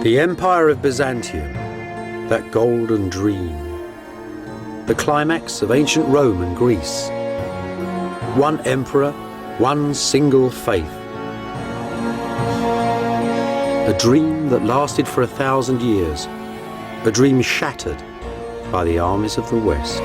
The Empire of Byzantium, that golden dream, the climax of ancient Rome and Greece. One emperor, one single faith. A dream that lasted for 1,000 years, a dream shattered by the armies of the West.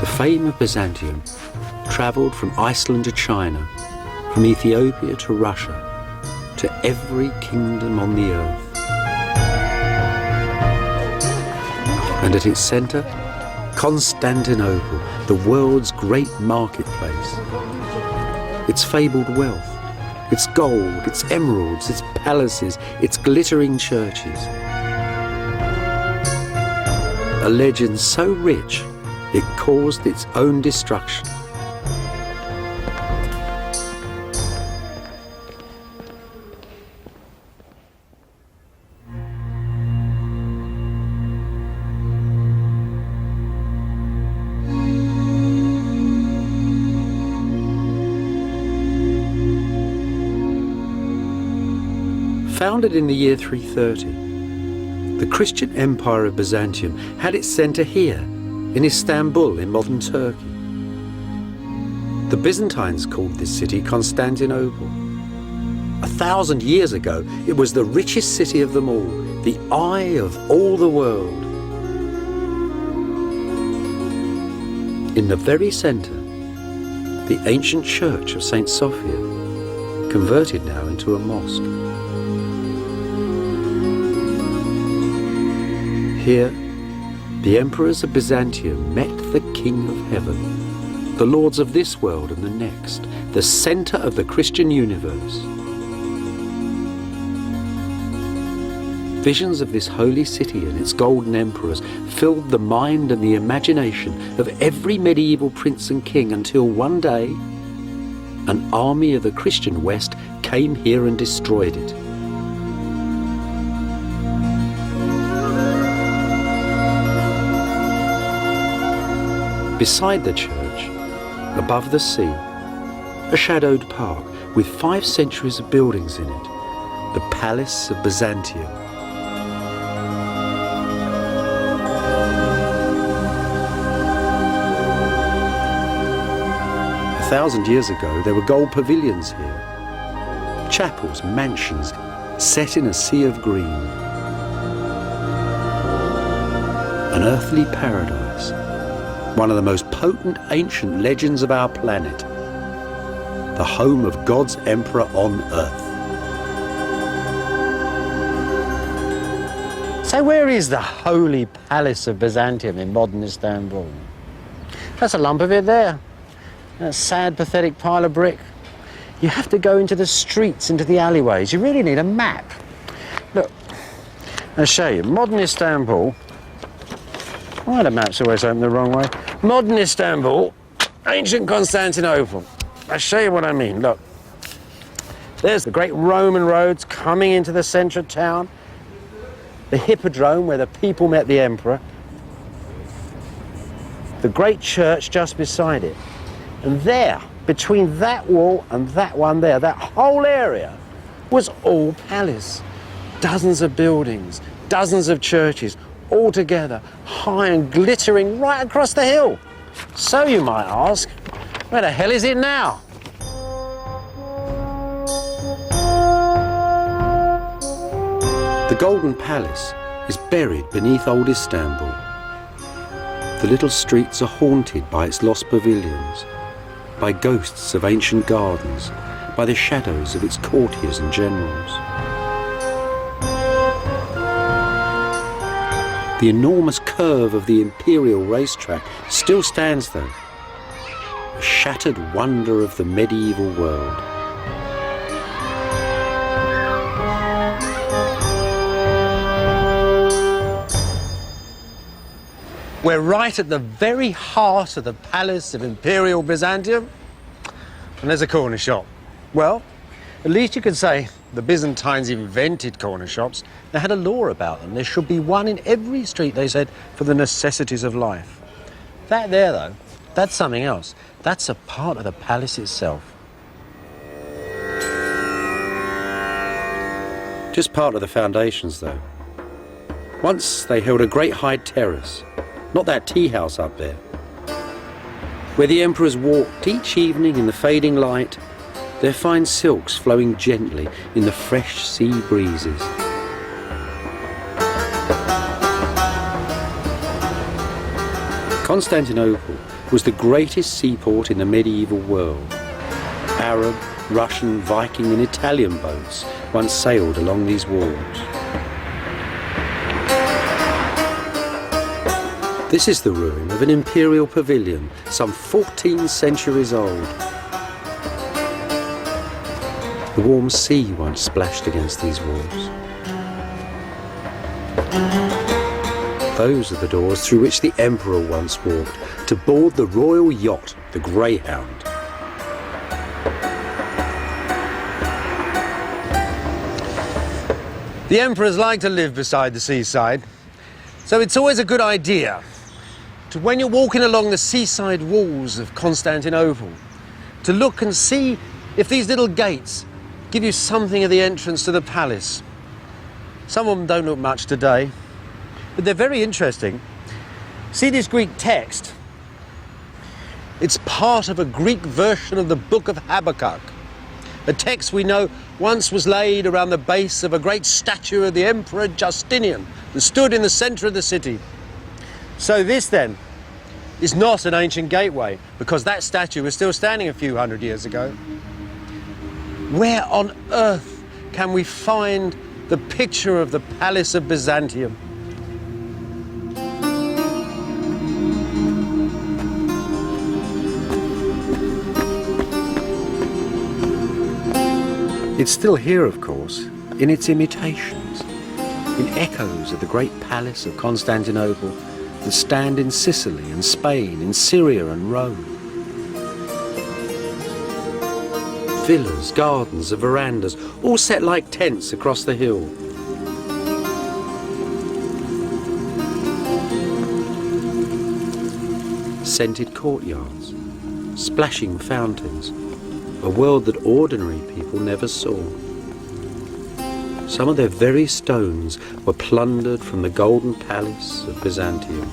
The fame of Byzantium travelled from Iceland to China, from Ethiopia to Russia, to every kingdom on the earth. And at its centre, Constantinople, the world's great marketplace. Its fabled wealth, its gold, its emeralds, its palaces, its glittering churches. A legend so rich it caused its own destruction. Founded in the year 330, the Christian Empire of Byzantium had its centre here, in Istanbul, in modern Turkey. The Byzantines called this city Constantinople. 1,000 years ago, it was the richest city of them all, the eye of all the world. In the very centre, the ancient church of St. Sophia, converted now into a mosque. Here, the emperors of Byzantium met the King of Heaven, the lords of this world and the next, the centre of the Christian universe. Visions of this holy city and its golden emperors filled the mind and the imagination of every medieval prince and king until one day, an army of the Christian West came here and destroyed it. Beside the church, above the sea, a shadowed park with 5 centuries of buildings in it, the Palace of Byzantium. A 1,000 years ago, there were gold pavilions here, chapels, mansions, set in a sea of green. An earthly paradise. One of the most potent ancient legends of our planet, the home of God's emperor on earth. So where is the Holy Palace of Byzantium in modern Istanbul? That's a lump of it there. That sad, pathetic pile of brick. You have to go into the streets, into the alleyways. You really need a map. Look, I'll show you. Modern Istanbul. Why the map's always open the wrong way? Modern Istanbul, ancient Constantinople. I'll show you what I mean. Look, there's the great Roman roads coming into the centre of town, the hippodrome where the people met the emperor, the great church just beside it. And there, between that wall and that one there, that whole area was all palace. Dozens of buildings, dozens of churches, all together, high and glittering right across the hill. So you might ask, where the hell is it now? The Golden Palace is buried beneath old Istanbul. The little streets are haunted by its lost pavilions, by ghosts of ancient gardens, by the shadows of its courtiers and generals. The enormous curve of the imperial racetrack still stands though, a shattered wonder of the medieval world. We're right at the very heart of the palace of Imperial Byzantium, and there's a corner shop. Well, at least you could say the Byzantines invented corner shops. They had a law about them. There should be one in every street, they said, for the necessities of life. That there, though, that's something else. That's a part of the palace itself. Just part of the foundations, though. Once they held a great high terrace, not that tea house up there, where the emperors walked each evening in the fading light, their fine silks flowing gently in the fresh sea breezes. Constantinople was the greatest seaport in the medieval world. Arab, Russian, Viking and Italian boats once sailed along these walls. This is the ruin of an imperial pavilion, some 14 centuries old. The warm sea once splashed against these walls. Those are the doors through which the emperor once walked to board the royal yacht, the Greyhound. The emperors like to live beside the seaside, so it's always a good idea to, when you're walking along the seaside walls of Constantinople, to look and see if these little gates give you something of the entrance to the palace. Some of them don't look much today, but they're very interesting. See this Greek text? It's part of a Greek version of the book of Habakkuk, a text we know once was laid around the base of a great statue of the Emperor Justinian that stood in the centre of the city. So this then is not an ancient gateway, because that statue was still standing a few hundred years ago. Where on earth can we find the picture of the Palace of Byzantium? It's still here, of course, in its imitations, in echoes of the great palace of Constantinople that stand in Sicily and Spain, in Syria and Rome. Villas, gardens and verandas, all set like tents across the hill. Scented courtyards, splashing fountains, a world that ordinary people never saw. Some of their very stones were plundered from the golden palace of Byzantium.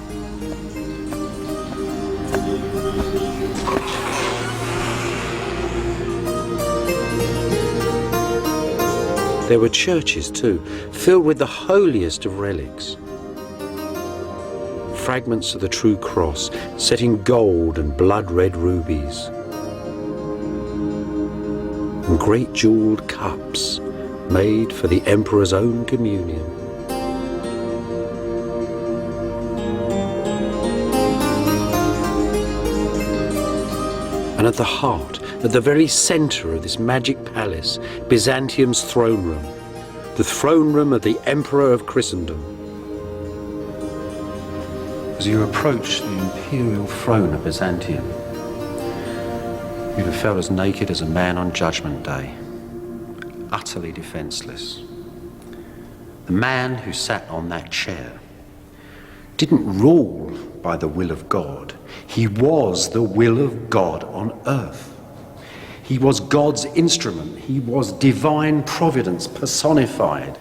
There were churches too, filled with the holiest of relics. Fragments of the true cross set in gold and blood-red rubies. And great jewelled cups made for the emperor's own communion. And at the heart, at the very centre of this magic palace, Byzantium's throne room, the throne room of the Emperor of Christendom. As you approach the imperial throne of Byzantium, you'd have felt as naked as a man on Judgment Day, utterly defenceless. The man who sat on that chair didn't rule by the will of God. He was the will of God on earth. He was God's instrument. He was divine providence personified.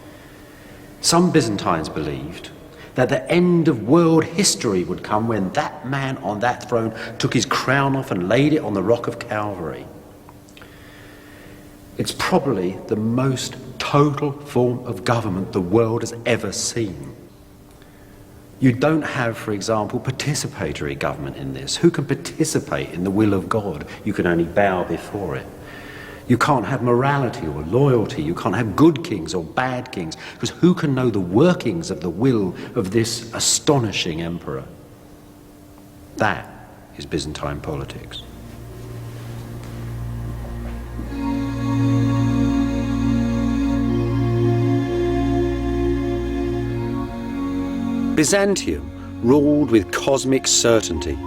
Some Byzantines believed that the end of world history would come when that man on that throne took his crown off and laid it on the rock of Calvary. It's probably the most total form of government the world has ever seen. You don't have, for example, participatory government in this. Who can participate in the will of God? You can only bow before it. You can't have morality or loyalty. You can't have good kings or bad kings, because who can know the workings of the will of this astonishing emperor? That is Byzantine politics. Byzantium ruled with cosmic certainty.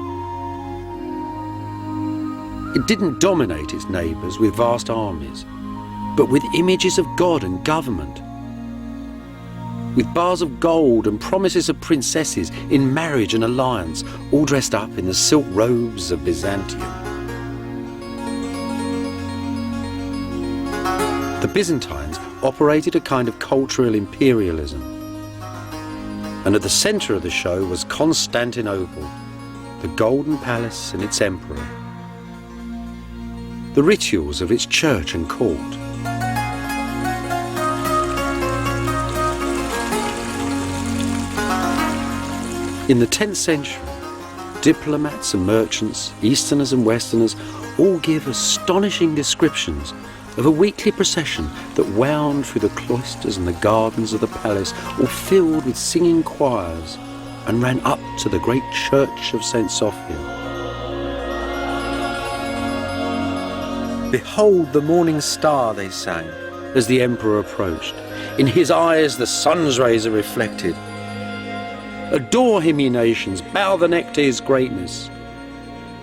It didn't dominate its neighbours with vast armies, but with images of God and government, with bars of gold and promises of princesses in marriage and alliance, all dressed up in the silk robes of Byzantium. The Byzantines operated a kind of cultural imperialism, and at the centre of the show was Constantinople, the Golden Palace and its emperor, the rituals of its church and court. In the 10th century, diplomats and merchants, Easterners and Westerners, all give astonishing descriptions of a weekly procession that wound through the cloisters and the gardens of the palace, all filled with singing choirs, and ran up to the great church of St. Sophia. "Behold the morning star," they sang, as the emperor approached. "In his eyes the sun's rays are reflected. Adore him, ye nations, bow the neck to his greatness."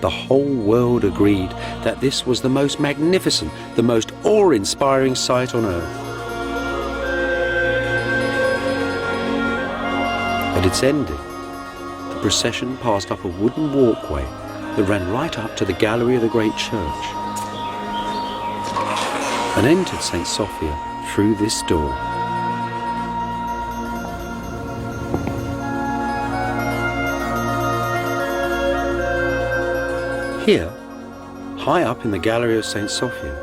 The whole world agreed that this was the most magnificent, the most awe-inspiring sight on earth. At its ending, the procession passed up a wooden walkway that ran right up to the gallery of the great church, and entered St. Sophia through this door. Here, high up in the gallery of St. Sophia,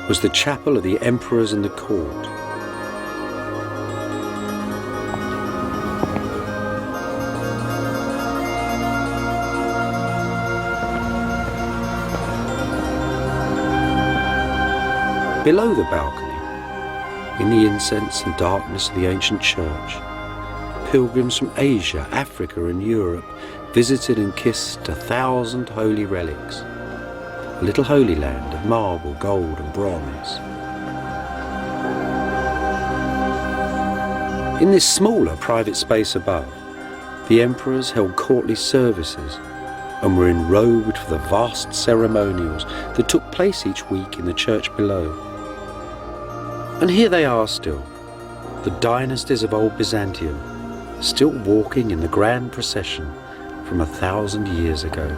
was the chapel of the emperors and the court. Below the balcony, in the incense and darkness of the ancient church, pilgrims from Asia, Africa and Europe visited and kissed 1,000 holy relics, a little holy land of marble, gold and bronze. In this smaller private space above, the emperors held courtly services and were enrobed for the vast ceremonials that took place each week in the church below. And here they are still, the dynasties of old Byzantium, still walking in the grand procession from 1,000 years ago.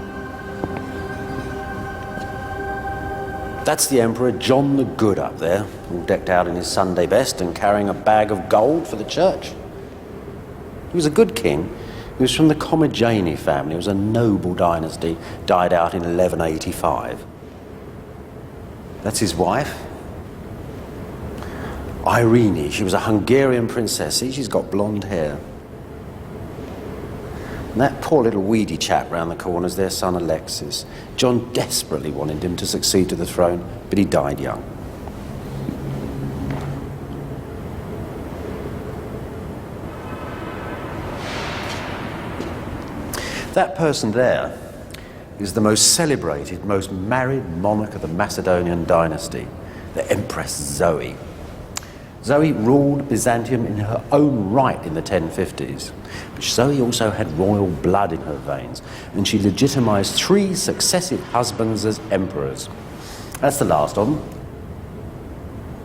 That's the Emperor John the Good up there, all decked out in his Sunday best and carrying a bag of gold for the church. He was a good king. He was from the Commagene family. It was a noble dynasty, died out in 1185. That's his wife, Irene. She was a Hungarian princess. See, she's got blonde hair. And that poor little weedy chap round the corner is their son Alexis. John desperately wanted him to succeed to the throne, but he died young. That person there is the most celebrated, most married monarch of the Macedonian dynasty, the Empress Zoe. Zoe ruled Byzantium in her own right in the 1050s. But Zoe also had royal blood in her veins, and she legitimized 3 successive husbands as emperors. That's the last of them,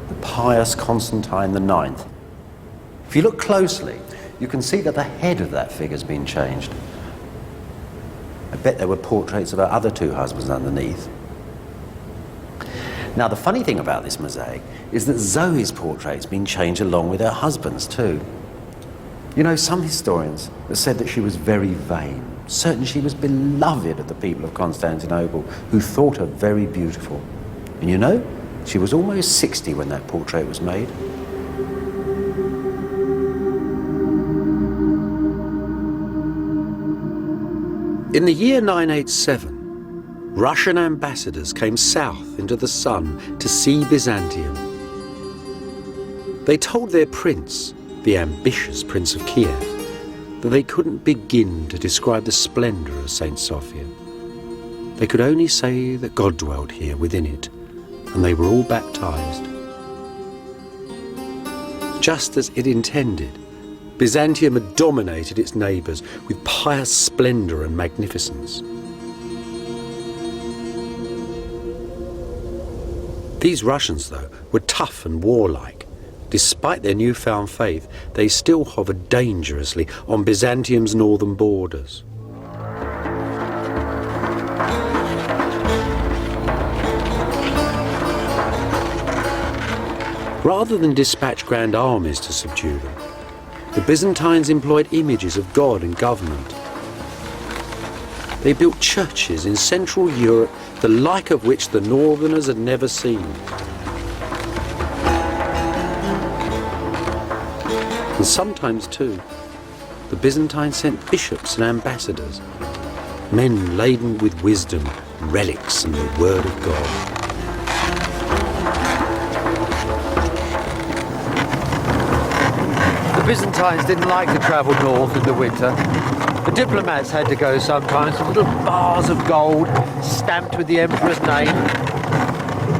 the pious Constantine IX. If you look closely, you can see that the head of that figure's been changed. I bet there were portraits of her other 2 husbands underneath. Now, the funny thing about this mosaic is that Zoe's portrait's been changed along with her husband's too. You know, some historians have said that she was very vain, certain she was beloved of the people of Constantinople, who thought her very beautiful. And you know, she was almost 60 when that portrait was made. In the year 987, Russian ambassadors came south into the sun to see Byzantium. They told their prince, the ambitious Prince of Kiev, that they couldn't begin to describe the splendour of St. Sophia. They could only say that God dwelt here within it, and they were all baptized. Just as it intended, Byzantium had dominated its neighbours with pious splendour and magnificence. These Russians, though, were tough and warlike. Despite their newfound faith, they still hovered dangerously on Byzantium's northern borders. Rather than dispatch grand armies to subdue them, the Byzantines employed images of God and government. They built churches in Central Europe, the like of which the Northerners had never seen. And sometimes, too, the Byzantines sent bishops and ambassadors, men laden with wisdom, relics, and the word of God. The Byzantines didn't like to travel north in the winter. The diplomats had to go sometimes with little bars of gold stamped with the emperor's name,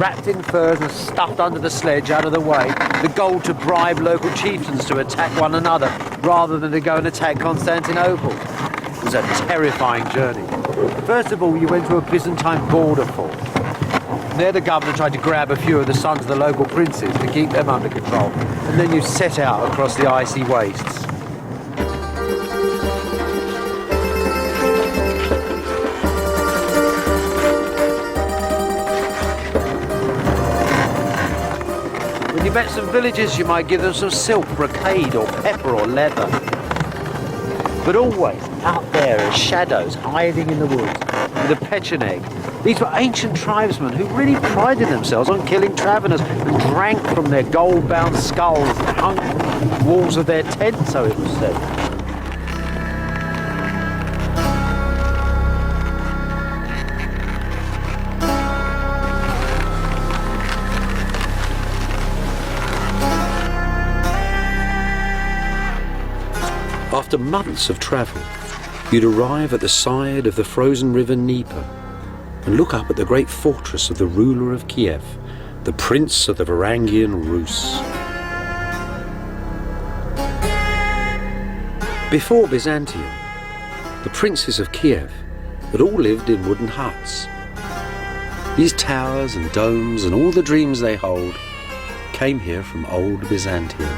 wrapped in furs and stuffed under the sledge out of the way. The gold to bribe local chieftains to attack one another rather than to go and attack Constantinople. It was a terrifying journey. First of all, you went to a Byzantine border fort. There the governor tried to grab a few of the sons of the local princes to keep them under control. And then you set out across the icy wastes. When you met some villagers, you might give them some silk, brocade, or pepper, or leather. But always out there as shadows hiding in the woods with a pecheneg. These were ancient tribesmen who really prided themselves on killing travellers and drank from their gold-bound skulls that hung from the walls of their tents, so it was said. After months of travel, you'd arrive at the side of the frozen river Dnieper and look up at the great fortress of the ruler of Kiev, the prince of the Varangian Rus. Before Byzantium, the princes of Kiev had all lived in wooden huts. These towers and domes and all the dreams they hold came here from old Byzantium.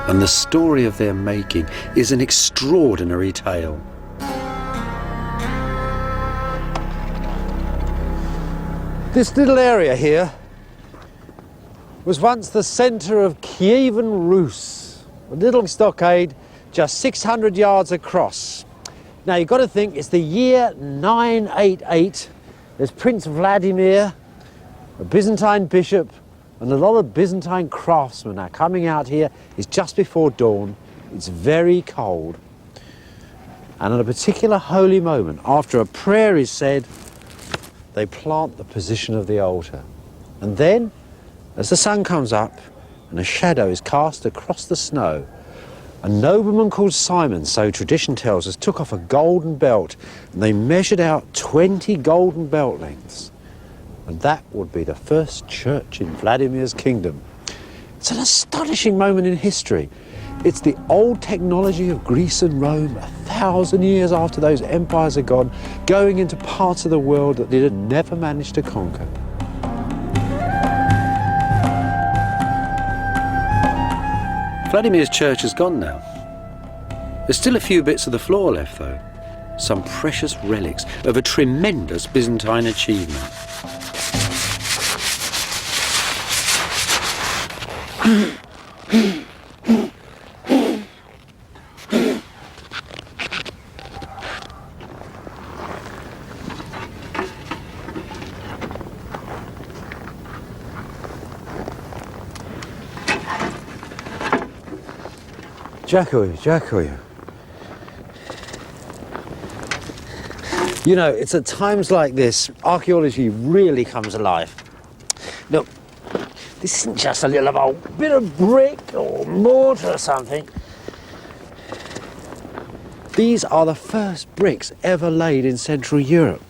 And the story of their making is an extraordinary tale. This little area here was once the centre of Kievan Rus, a little stockade just 600 yards across. Now you've got to think it's the year 988. There's Prince Vladimir, a Byzantine bishop, and a lot of Byzantine craftsmen are coming out here. It's just before dawn. It's very cold. And at a particular holy moment, after a prayer is said, they plant the position of the altar. And then, as the sun comes up and a shadow is cast across the snow, a nobleman called Simon, so tradition tells us, took off a golden belt and they measured out 20 golden belt lengths. And that would be the first church in Vladimir's kingdom. It's an astonishing moment in history. It's the old technology of Greece and Rome, 1,000 years after those empires are gone, going into parts of the world that they had never managed to conquer. Vladimir's church is gone now. There's still a few bits of the floor left, though. Some precious relics of a tremendous Byzantine achievement. Дякую. You know, it's at times like this, archaeology really comes alive. Look, this isn't just a little old bit of brick or mortar or something. These are the first bricks ever laid in Central Europe.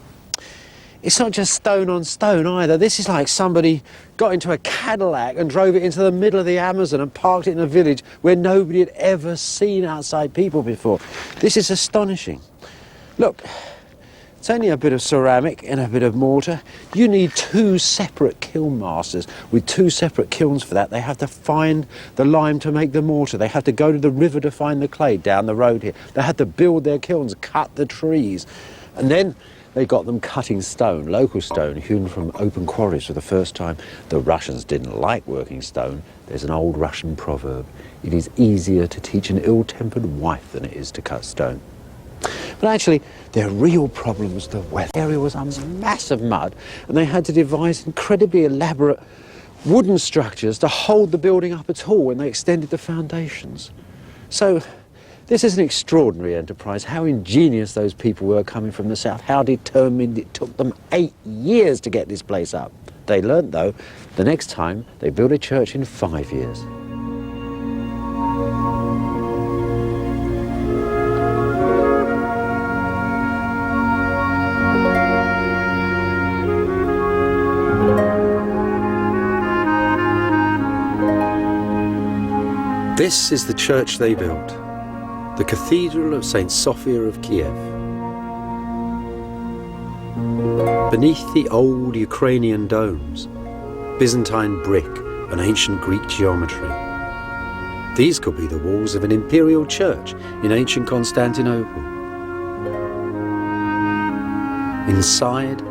It's not just stone on stone either. This is like somebody got into a Cadillac and drove it into the middle of the Amazon and parked it in a village where nobody had ever seen outside people before. This is astonishing. Look, it's only a bit of ceramic and a bit of mortar. You need two separate kiln masters with two separate kilns for that. They have to find the lime to make the mortar. They have to go to the river to find the clay down the road here. They have to build their kilns, cut the trees. And then they got them cutting stone, local stone, hewn from open quarries for the first time. The Russians didn't like working stone. There's an old Russian proverb: it is easier to teach an ill-tempered wife than it is to cut stone. But actually, their real problem was the weather. The area was a mass of mud, and they had to devise incredibly elaborate wooden structures to hold the building up at all when they extended the foundations. So this is an extraordinary enterprise. How ingenious those people were coming from the south, how determined. It took them 8 years to get this place up. They learnt, though, the next time they built a church in 5 years. This is the church they built, the Cathedral of St. Sophia of Kiev. Beneath the old Ukrainian domes, Byzantine brick and ancient Greek geometry. These could be the walls of an imperial church in ancient Constantinople. Inside,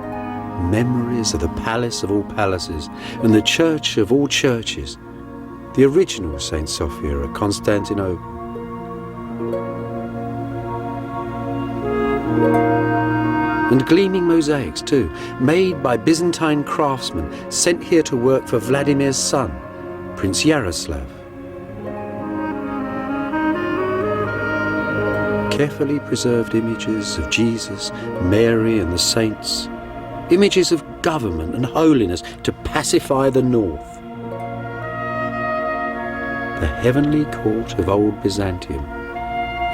memories of the palace of all palaces and the church of all churches, the original St. Sophia of Constantinople. And gleaming mosaics too, made by Byzantine craftsmen sent here to work for Vladimir's son, Prince Yaroslav. Carefully preserved images of Jesus, Mary and the saints, images of government and holiness to pacify the north. The heavenly court of old Byzantium,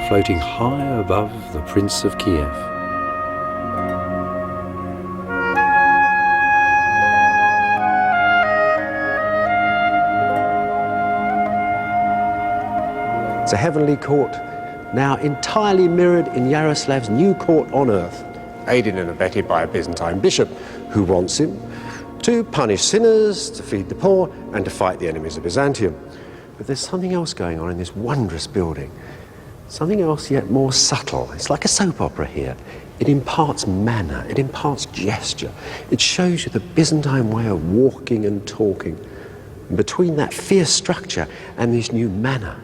floating high above the Prince of Kiev. It's a heavenly court, now entirely mirrored in Yaroslav's new court on earth, aided and abetted by a Byzantine bishop who wants him to punish sinners, to feed the poor, and to fight the enemies of Byzantium. But there's something else going on in this wondrous building, something else yet more subtle. It's like a soap opera here. It imparts manner, it imparts gesture. It shows you the Byzantine way of walking and talking. And between that fierce structure and this new manner,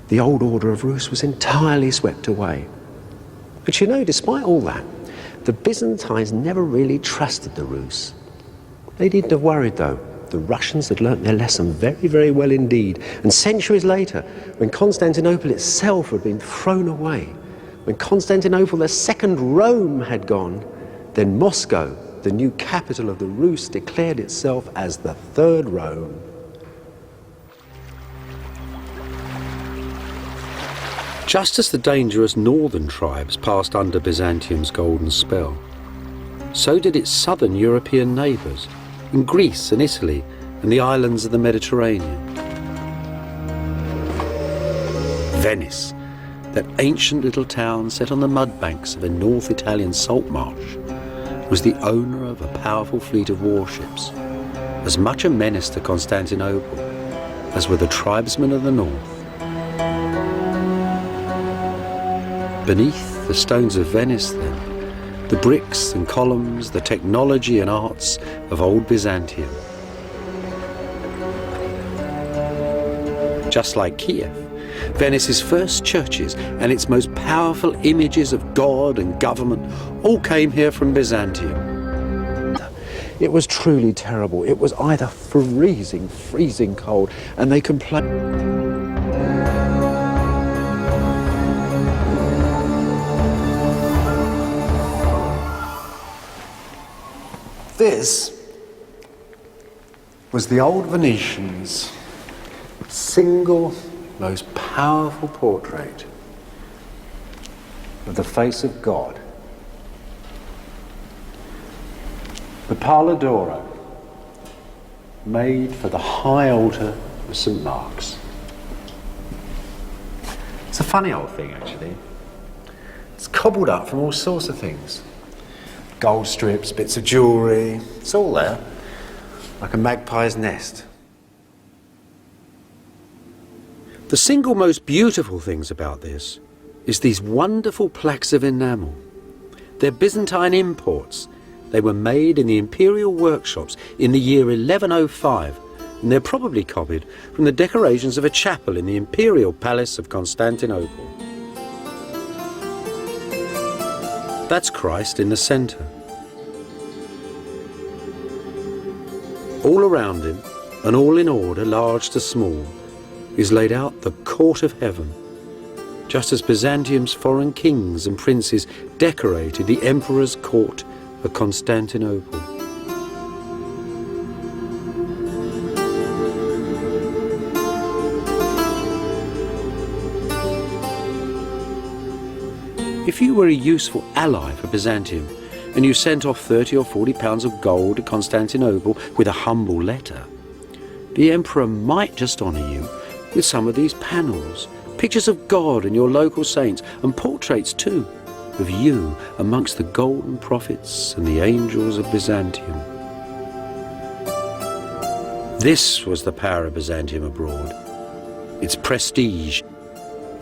the old order of Rus was entirely swept away. But you know, despite all that, the Byzantines never really trusted the Rus. They needn't have worried, though. The Russians had learnt their lesson very, very well indeed. And centuries later, when Constantinople itself had been thrown away, when Constantinople, the second Rome, had gone, then Moscow, the new capital of the Rus, declared itself as the third Rome. Just as the dangerous northern tribes passed under Byzantium's golden spell, so did its southern European neighbours, in Greece and Italy and the islands of the Mediterranean. Venice, that ancient little town set on the mud banks of a North Italian salt marsh, was the owner of a powerful fleet of warships, as much a menace to Constantinople as were the tribesmen of the north. Beneath the stones of Venice, then, the bricks and columns, the technology and arts of old Byzantium. Just like Kiev, Venice's first churches and its most powerful images of God and government all came here from Byzantium. It was truly terrible. It was either freezing cold, and they complained. This was the old Venetians' single most powerful portrait of the face of God. The Pala d'Oro, made for the high altar of St. Mark's. It's a funny old thing, actually. It's cobbled up from all sorts of things. Gold strips, bits of jewellery, it's all there, like a magpie's nest. The single most beautiful things about this is these wonderful plaques of enamel. They're Byzantine imports. They were made in the imperial workshops in the year 1105, and they're probably copied from the decorations of a chapel in the imperial palace of Constantinople. That's Christ in the centre. All around him, and all in order, large to small, is laid out the court of heaven, just as Byzantium's foreign kings and princes decorated the emperor's court of Constantinople. If you were a useful ally for Byzantium, and you sent off 30 or 40 pounds of gold to Constantinople with a humble letter, the emperor might just honour you with some of these panels, pictures of God and your local saints, and portraits too, of you amongst the golden prophets and the angels of Byzantium. This was the power of Byzantium abroad, its prestige,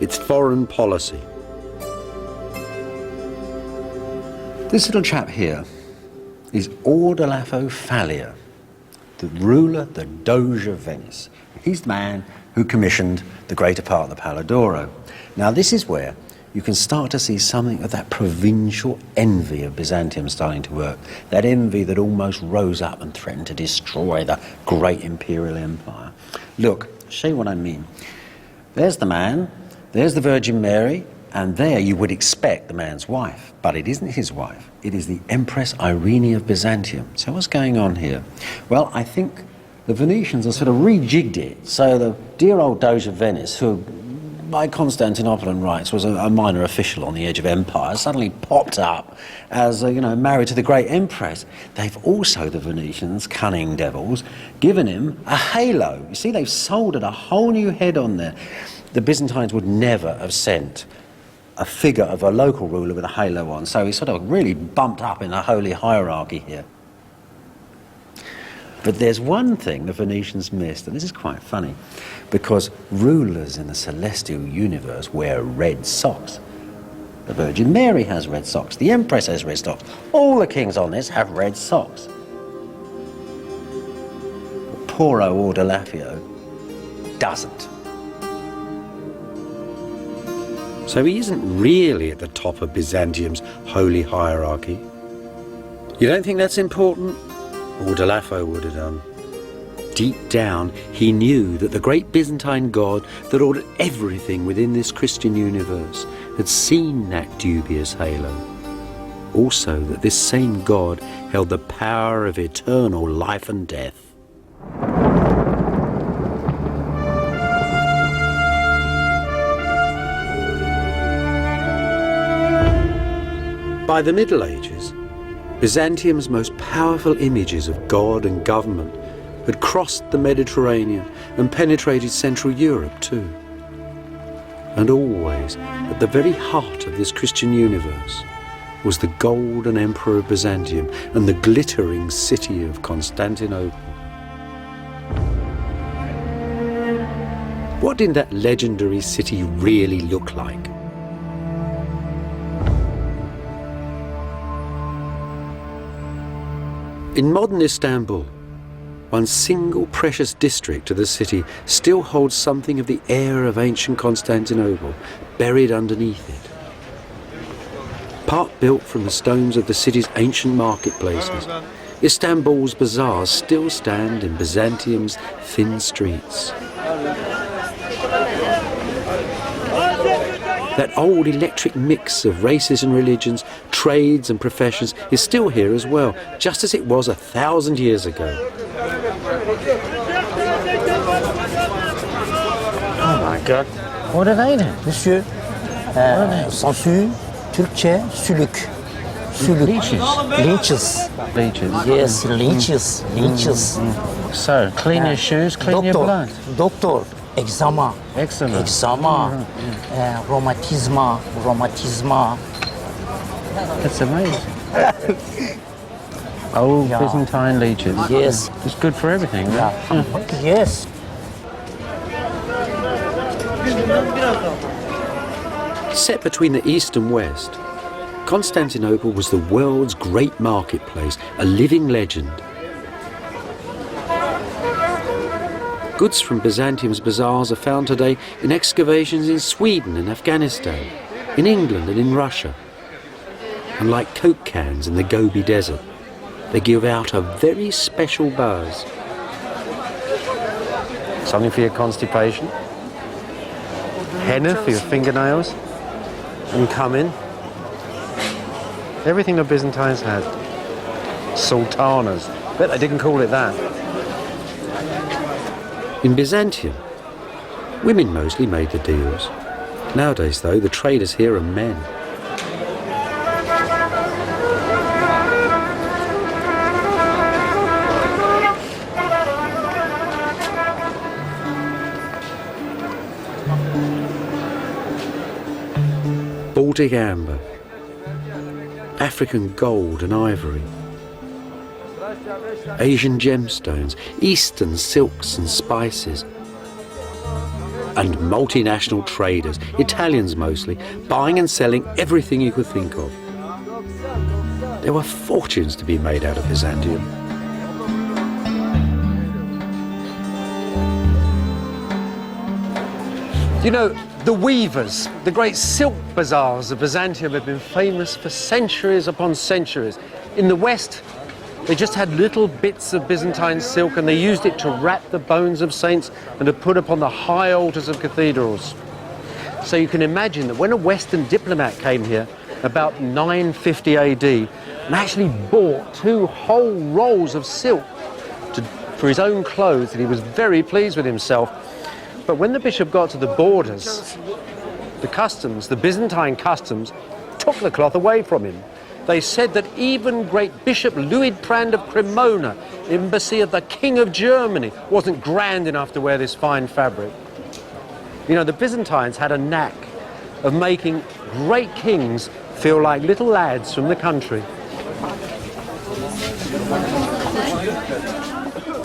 its foreign policy. This little chap here is Ordolafo Fallia, the ruler, the Doge of Venice. He's the man who commissioned the greater part of the Pala d'Oro. Now this is where you can start to see something of that provincial envy of Byzantium starting to work. That envy that almost rose up and threatened to destroy the great imperial empire. Look, I'll show you what I mean. There's the man, there's the Virgin Mary, and there you would expect the man's wife. But it isn't his wife. It is the Empress Irene of Byzantium. So what's going on here? Well, I think the Venetians have sort of rejigged it. So the dear old Doge of Venice, who by Constantinopolitan rights was a minor official on the edge of empire, suddenly popped up as, married to the great empress. They've also, the Venetians, cunning devils, given him a halo. You see, they've soldered a whole new head on there. The Byzantines would never have sent a figure of a local ruler with a halo on, so he's sort of really bumped up in the holy hierarchy here. But there's one thing the Venetians missed, and this is quite funny, because rulers in the celestial universe wear red socks. The Virgin Mary has red socks, the Empress has red socks, all the kings on this have red socks. But poor old Ordolafio doesn't. So he isn't really at the top of Byzantium's holy hierarchy. You don't think that's important? Ordolafo would have done. Deep down, he knew that the great Byzantine God that ordered everything within this Christian universe had seen that dubious halo. Also that this same God held the power of eternal life and death. By the Middle Ages, Byzantium's most powerful images of God and government had crossed the Mediterranean and penetrated Central Europe too. And always, at the very heart of this Christian universe, was the golden emperor of Byzantium and the glittering city of Constantinople. What did that legendary city really look like? In modern Istanbul, one single precious district of the city still holds something of the air of ancient Constantinople buried underneath it. Part built from the stones of the city's ancient marketplaces, Istanbul's bazaars still stand in Byzantium's thin streets. That old electric mix of races and religions, trades and professions is still here as well, just as it was 1,000 years ago. Oh my God. What are they then? Monsieur, Sansu, Türkçe, sülük. Leeches. Leeches. Leeches. Yes, leeches. Leeches. So, clean your shoes, clean your blood. Doctor, eczema. Eczema. Eczema. Rheumatisma. Rheumatisma. That's amazing. Old Byzantine leeches. Yes. It's good for everything, right? Yes. Set between the East and West, Constantinople was the world's great marketplace, a living legend. Goods from Byzantium's bazaars are found today in excavations in Sweden and Afghanistan, in England and in Russia. And like Coke cans in the Gobi Desert, they give out a very special buzz. Something for your constipation. Henna for your fingernails. And cumin. Everything the Byzantines had. Sultanas. Bet they didn't call it that. In Byzantium, women mostly made the deals. Nowadays, though, the traders here are men. Baltic amber, African gold and ivory, Asian gemstones, Eastern silks and spices, and multinational traders, Italians mostly, buying and selling everything you could think of. There were fortunes to be made out of Byzantium. You know, the weavers, the great silk bazaars of Byzantium have been famous for centuries upon centuries. In the West, they just had little bits of Byzantine silk and they used it to wrap the bones of saints and to put upon the high altars of cathedrals. So you can imagine that when a Western diplomat came here about 950 AD and actually bought 2 whole rolls of silk for his own clothes, that he was very pleased with himself. But when the bishop got to the borders, the customs, the Byzantine customs, took the cloth away from him. They said that even great Bishop Luidprand of Cremona, embassy of the King of Germany, wasn't grand enough to wear this fine fabric. You know, the Byzantines had a knack of making great kings feel like little lads from the country.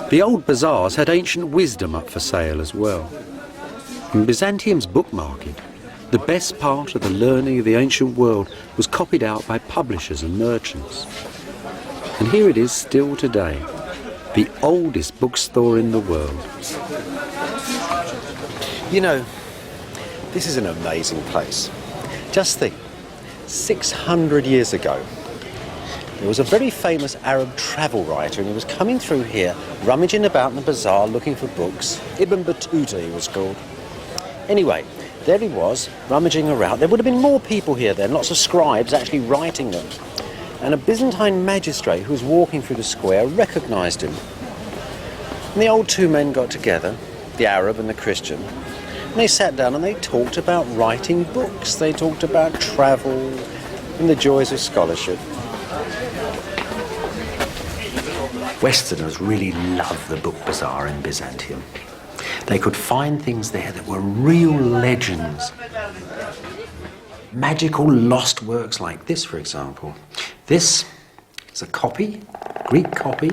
The old bazaars had ancient wisdom up for sale as well. In Byzantium's book market, the best part of the learning of the ancient world was copied out by publishers and merchants. And here it is still today, the oldest bookstore in the world. You know, this is an amazing place. Just think, 600 years ago, there was a very famous Arab travel writer and he was coming through here, rummaging about in the bazaar looking for books. Ibn Battuta he was called. Anyway, there he was, rummaging around. There would have been more people here then, lots of scribes actually writing them. And a Byzantine magistrate who was walking through the square recognised him. And the old 2 men got together, the Arab and the Christian, and they sat down and they talked about writing books. They talked about travel and the joys of scholarship. Westerners really loved the book bazaar in Byzantium. They could find things there that were real legends. Magical lost works like this, for example. This is a copy, Greek copy,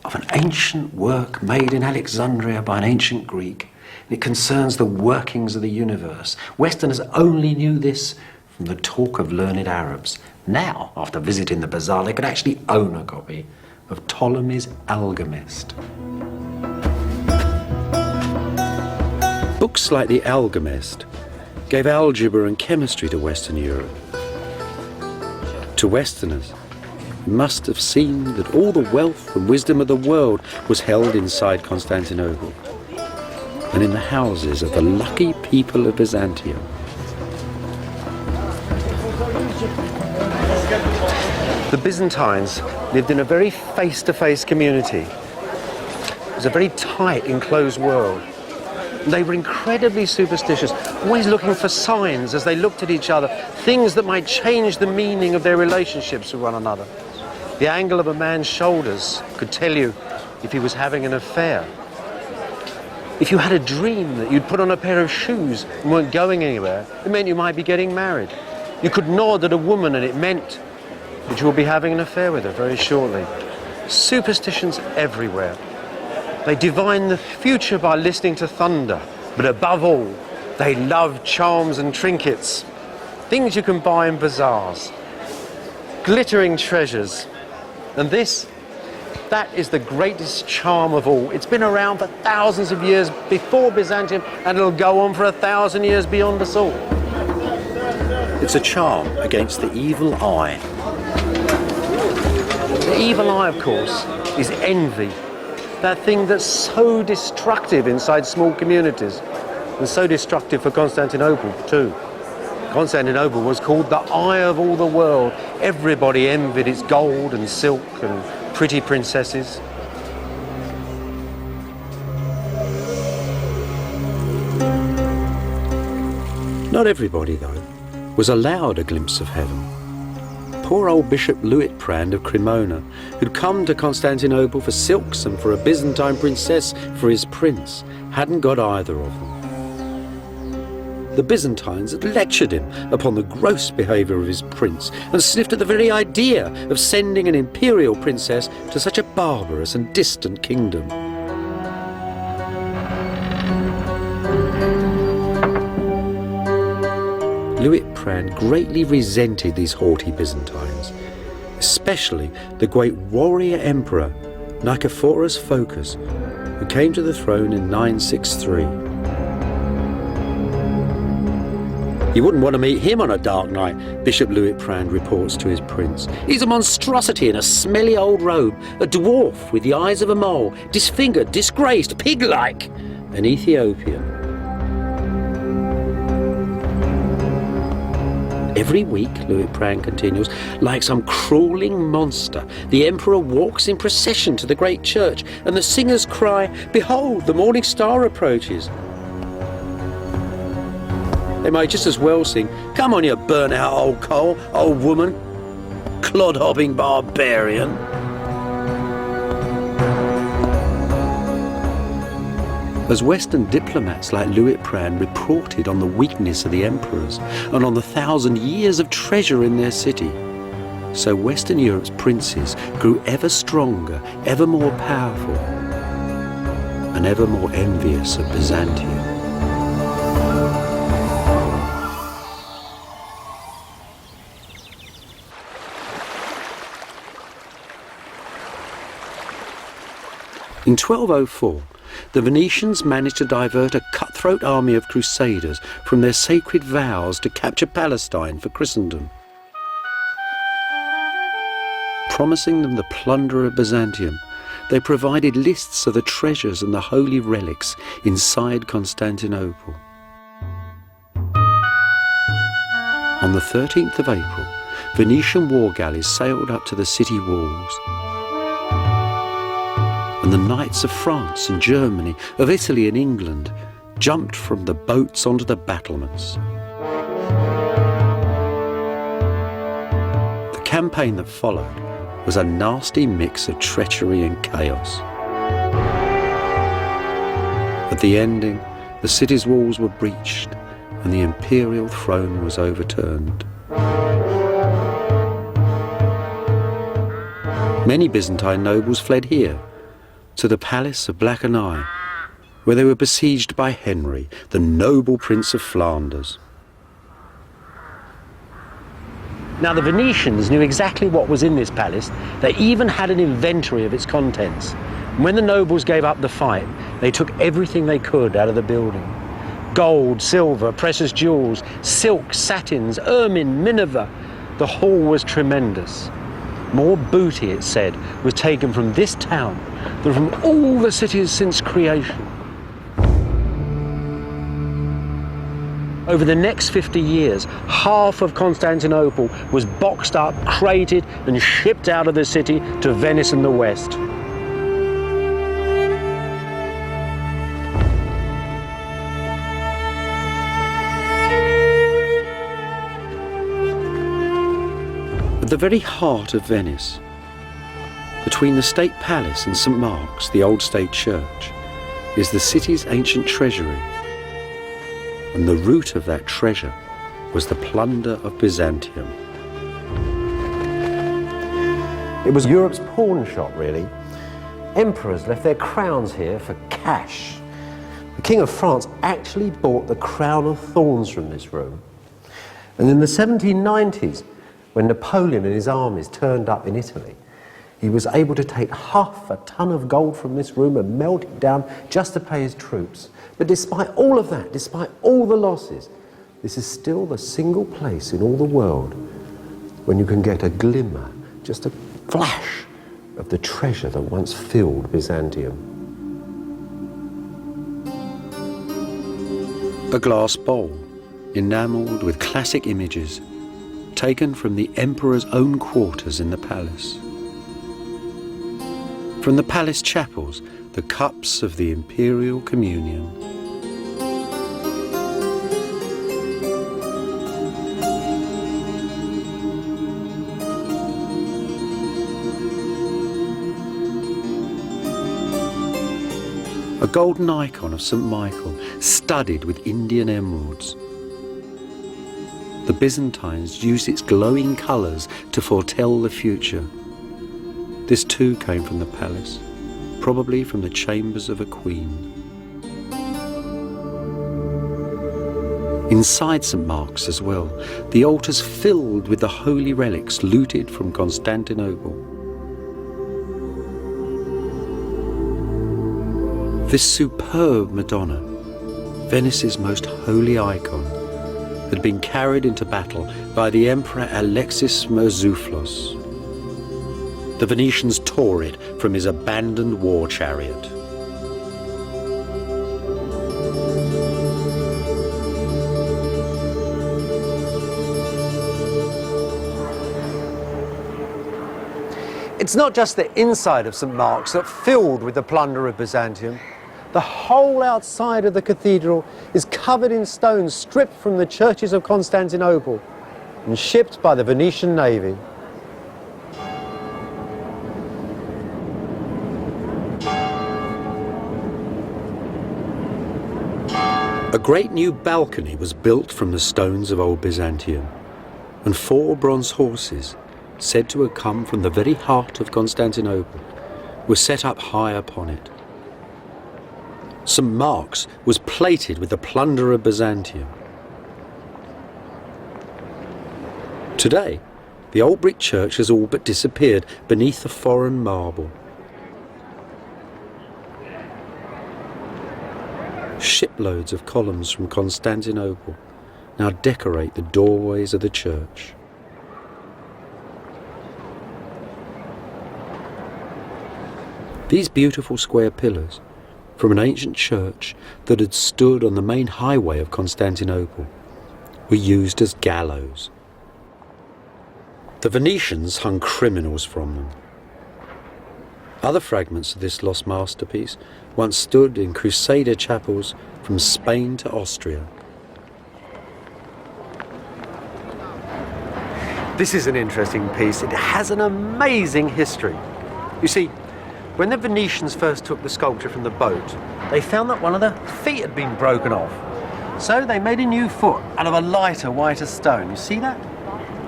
of an ancient work made in Alexandria by an ancient Greek. It concerns the workings of the universe. Westerners only knew this from the talk of learned Arabs. Now, after visiting the bazaar, they could actually own a copy of Ptolemy's Alchemist. Books like the Alchemist gave algebra and chemistry to Western Europe. To Westerners, it must have seemed that all the wealth and wisdom of the world was held inside Constantinople and in the houses of the lucky people of Byzantium. The Byzantines lived in a very face-to-face community. It was a very tight, enclosed world. They were incredibly superstitious, always looking for signs as they looked at each other, things that might change the meaning of their relationships with one another. The angle of a man's shoulders could tell you if he was having an affair. If you had a dream that you'd put on a pair of shoes and weren't going anywhere, it meant you might be getting married. You could nod at a woman and it meant that you will be having an affair with her very shortly. Superstitions everywhere. They divine the future by listening to thunder, but above all, they love charms and trinkets, things you can buy in bazaars, glittering treasures. And that is the greatest charm of all. It's been around for thousands of years before Byzantium, and it'll go on for 1,000 years beyond us all. It's a charm against the evil eye. The evil eye, of course, is envy. That thing that's so destructive inside small communities, and so destructive for Constantinople too. Constantinople was called the eye of all the world. Everybody envied its gold and silk and pretty princesses. Not everybody, though, was allowed a glimpse of heaven. Poor old Bishop Luitprand of Cremona, who'd come to Constantinople for silks and for a Byzantine princess for his prince, hadn't got either of them. The Byzantines had lectured him upon the gross behaviour of his prince and sniffed at the very idea of sending an imperial princess to such a barbarous and distant kingdom. Luitprand greatly resented these haughty Byzantines, especially the great warrior emperor Nicephorus Phocas, who came to the throne in 963. You wouldn't want to meet him on a dark night, Bishop Luitprand reports to his prince. He's a monstrosity in a smelly old robe, a dwarf with the eyes of a mole, disfigured, disgraced, pig-like, an Ethiopian. Every week, Luitprand continues, like some crawling monster, the emperor walks in procession to the great church, and the singers cry, "Behold, the morning star approaches." They might just as well sing, "Come on, you burnt-out old coal, old woman, clod-hopping barbarian." As Western diplomats like Luitprand reported on the weakness of the emperors and on the 1,000 years of treasure in their city, so Western Europe's princes grew ever stronger, ever more powerful, and ever more envious of Byzantium. In 1204, the Venetians managed to divert a cutthroat army of crusaders from their sacred vows to capture Palestine for Christendom. Promising them the plunder of Byzantium, they provided lists of the treasures and the holy relics inside Constantinople. On the 13th of April, Venetian war galleys sailed up to the city walls. And the knights of France and Germany, of Italy and England, jumped from the boats onto the battlements. The campaign that followed was a nasty mix of treachery and chaos. At the ending, the city's walls were breached and the imperial throne was overturned. Many Byzantine nobles fled here, to the palace of Blackernay, where they were besieged by Henry, the noble Prince of Flanders. Now the Venetians knew exactly what was in this palace. They even had an inventory of its contents. And when the nobles gave up the fight, they took everything they could out of the building. Gold, silver, precious jewels, silk, satins, ermine, minever. The haul was tremendous. More booty, it said, was taken from this town than from all the cities since creation. Over the next 50 years, half of Constantinople was boxed up, crated, and shipped out of the city to Venice and the West. At the very heart of Venice, between the State Palace and St. Mark's, the old state church, is the city's ancient treasury. And the root of that treasure was the plunder of Byzantium. It was Europe's pawn shop, really. Emperors left their crowns here for cash. The King of France actually bought the crown of thorns from this room. And in the 1790s, when Napoleon and his armies turned up in Italy, he was able to take 1/2 ton of gold from this room and melt it down just to pay his troops. But despite all of that, despite all the losses, this is still the single place in all the world when you can get a glimmer, just a flash of the treasure that once filled Byzantium. A glass bowl, enamelled with classic images, taken from the emperor's own quarters in the palace. From the palace chapels, the cups of the imperial communion. A golden icon of St. Michael, studded with Indian emeralds. The Byzantines used its glowing colours to foretell the future. This too came from the palace, probably from the chambers of a queen. Inside St. Mark's as well, the altars filled with the holy relics looted from Constantinople. This superb Madonna, Venice's most holy icon, had been carried into battle by the Emperor Alexis Mourzouflos. The Venetians tore it from his abandoned war chariot. It's not just the inside of St. Mark's that filled with the plunder of Byzantium. The whole outside of the cathedral is covered in stones stripped from the churches of Constantinople and shipped by the Venetian navy. A great new balcony was built from the stones of old Byzantium, and 4 bronze horses, said to have come from the very heart of Constantinople, were set up high upon it. St. Mark's was plated with the plunder of Byzantium. Today, the old brick church has all but disappeared beneath the foreign marble. Shiploads of columns from Constantinople now decorate the doorways of the church. These beautiful square pillars from an ancient church that had stood on the main highway of Constantinople were used as gallows. The Venetians hung criminals from them. Other fragments of this lost masterpiece once stood in Crusader chapels from Spain to Austria. This is an interesting piece. It has an amazing history. You see, when the Venetians first took the sculpture from the boat, they found that one of the feet had been broken off. So they made a new foot out of a lighter, whiter stone. You see that?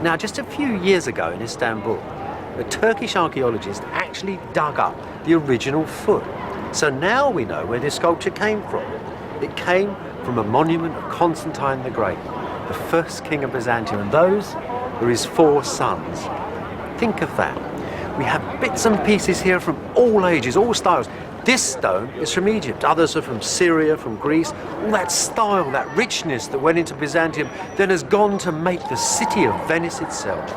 Now, just a few years ago in Istanbul, a Turkish archaeologist actually dug up the original foot. So now we know where this sculpture came from. It came from a monument of Constantine the Great, the first king of Byzantium, and those were his 4 sons. Think of that. We have bits and pieces here from all ages, all styles. This stone is from Egypt, others are from Syria, from Greece. All that style, that richness that went into Byzantium then has gone to make the city of Venice itself.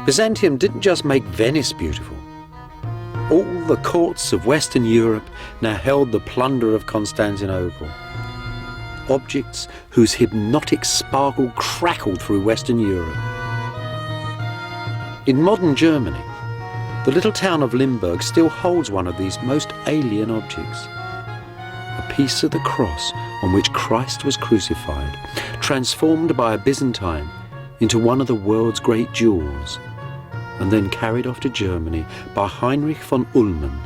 Byzantium didn't just make Venice beautiful. All the courts of Western Europe now held the plunder of Constantinople. Objects whose hypnotic sparkle crackled through Western Europe. In modern Germany, The little town of Limburg still holds one of these most alien objects. A piece of the cross on which Christ was crucified, transformed by a Byzantine into one of the world's great jewels, and then carried off to Germany by Heinrich von Ullmann,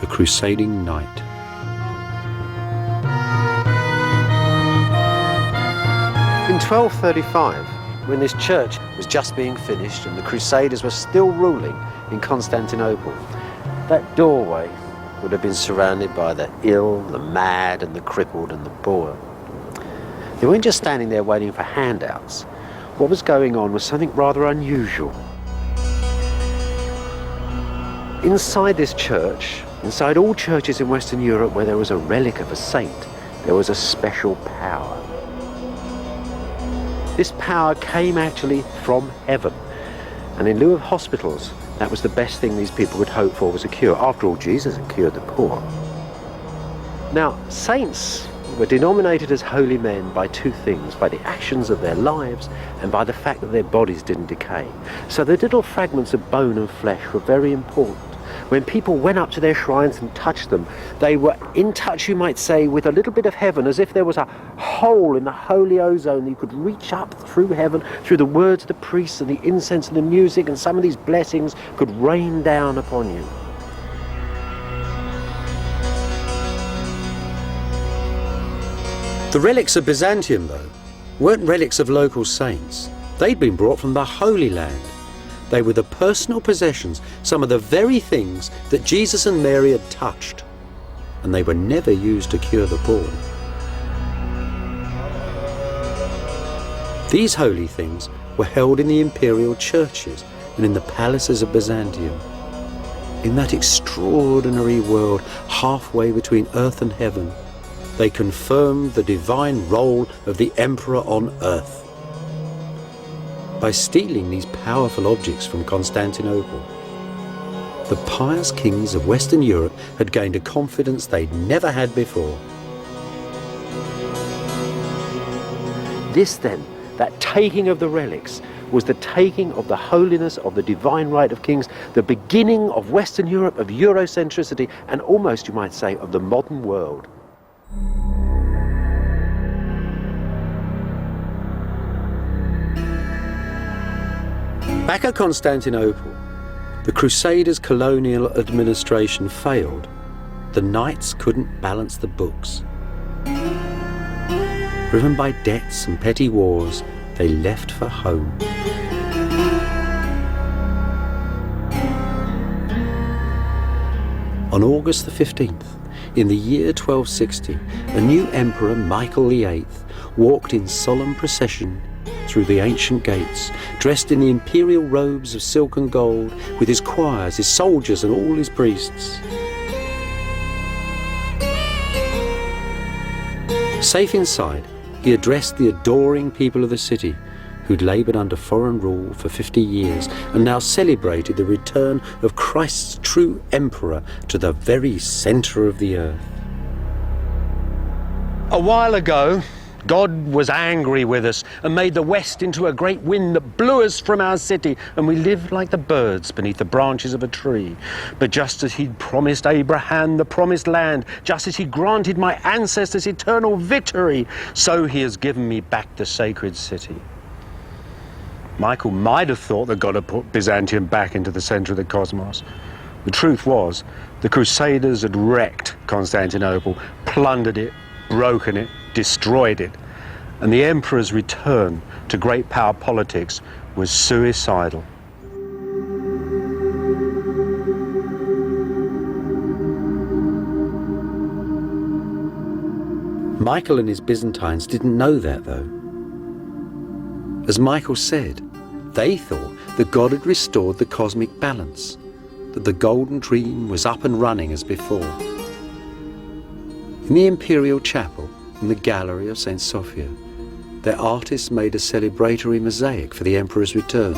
a crusading knight. In 1235, when this church was just being finished and the Crusaders were still ruling in Constantinople, that doorway would have been surrounded by the ill, the mad and the crippled and the poor. They weren't just standing there waiting for handouts. What was going on was something rather unusual. Inside this church, inside all churches in Western Europe where there was a relic of a saint, there was a special power. This power came actually from heaven. And in lieu of hospitals, that was the best thing these people could hope for, was a cure. After all, Jesus had cured the poor. Now, saints were denominated as holy men by two things, by the actions of their lives and by the fact that their bodies didn't decay. So the little fragments of bone and flesh were very important. When people went up to their shrines and touched them, they were in touch, you might say, with a little bit of heaven, as if there was a hole in the holy ozone that you could reach up through heaven, through the words of the priests and the incense and the music, and some of these blessings could rain down upon you. The relics of Byzantium, though, weren't relics of local saints. They'd been brought from the Holy Land. They were the personal possessions, some of the very things that Jesus and Mary had touched, and they were never used to cure the poor. These holy things were held in the imperial churches and in the palaces of Byzantium. In that extraordinary world halfway between earth and heaven, they confirmed the divine role of the emperor on earth. By stealing these powerful objects from Constantinople, the pious kings of Western Europe had gained a confidence they'd never had before. This then, that taking of the relics, was the taking of the holiness of the divine right of kings, the beginning of Western Europe, of Eurocentricity, and almost, you might say, of the modern world. Back at Constantinople, the Crusaders' colonial administration failed. The knights couldn't balance the books. Driven by debts and petty wars, they left for home. On August the 15th, in the year 1260, a new emperor, Michael VIII, walked in solemn procession through the ancient gates, dressed in the imperial robes of silk and gold, with his choirs, his soldiers and all his priests. Safe inside, he addressed the adoring people of the city, who'd laboured under foreign rule for 50 years and now celebrated the return of Christ's true emperor to the very centre of the earth. A while ago, God was angry with us and made the west into a great wind that blew us from our city, and we lived like the birds beneath the branches of a tree. But just as he'd promised Abraham the promised land, just as he granted my ancestors eternal victory, so he has given me back the sacred city. Michael might have thought that God had put Byzantium back into the centre of the cosmos. The truth was, the Crusaders had wrecked Constantinople, plundered it, broken it, destroyed it, and the emperor's return to great power politics was suicidal. Michael and his Byzantines didn't know that, though. As Michael said, they thought that God had restored the cosmic balance, that the golden dream was up and running as before. In the imperial chapel, in the gallery of St. Sophia, their artists made a celebratory mosaic for the emperor's return.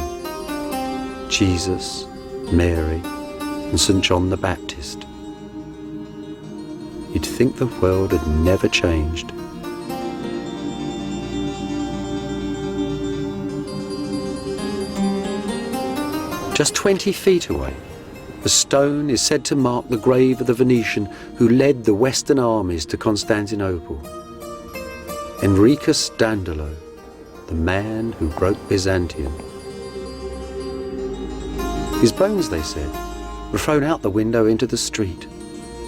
Jesus, Mary, and St. John the Baptist. You'd think the world had never changed. Just 20 feet away, The stone is said to mark the grave of the Venetian who led the Western armies to Constantinople. Enricus Dandolo, the man who broke Byzantium. His bones, they said, were thrown out the window into the street,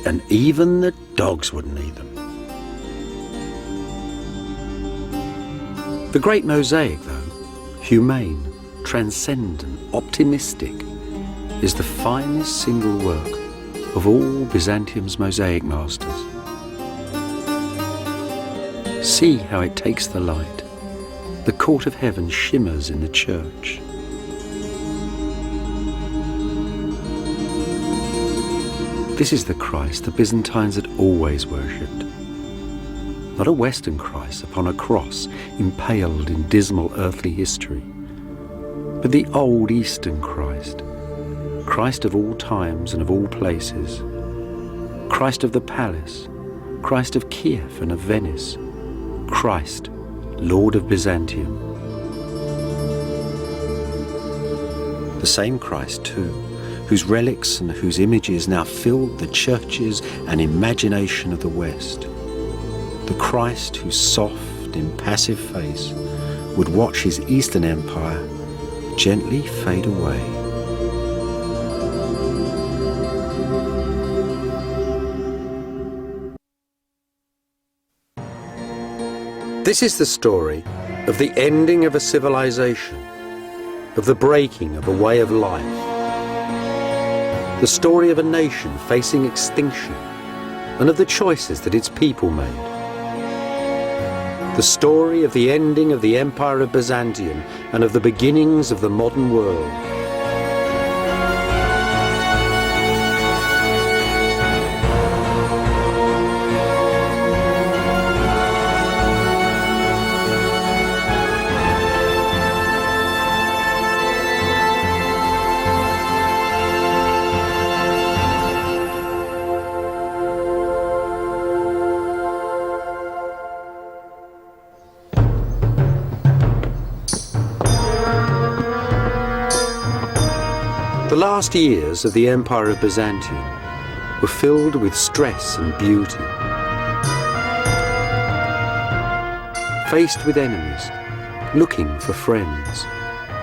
and even the dogs wouldn't eat them. The great mosaic, though, humane, transcendent, optimistic, is the finest single work of all Byzantium's mosaic masters. See how it takes the light. The court of heaven shimmers in the church. This is the Christ the Byzantines had always worshipped. Not a Western Christ upon a cross impaled in dismal earthly history, but the old Eastern Christ, Christ of all times and of all places, Christ of the palace, Christ of Kiev and of Venice, Christ, Lord of Byzantium. The same Christ too, whose relics and whose images now filled the churches and imagination of the West. The Christ whose soft, impassive face would watch his Eastern Empire gently fade away. This is the story of the ending of a civilization, of the breaking of a way of life. The story of a nation facing extinction and of the choices that its people made. The story of the ending of the Empire of Byzantium and of the beginnings of the modern world. The last years of the Empire of Byzantium were filled with stress and beauty. Faced with enemies, looking for friends,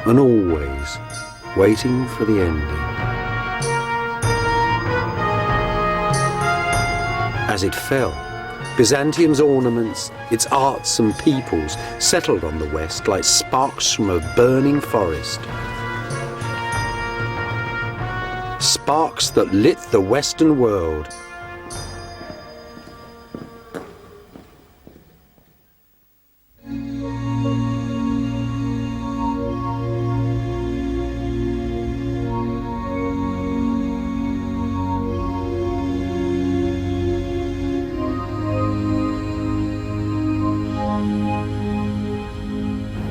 and always waiting for the ending. As it fell, Byzantium's ornaments, its arts and peoples settled on the West like sparks from a burning forest. Sparks that lit the Western world.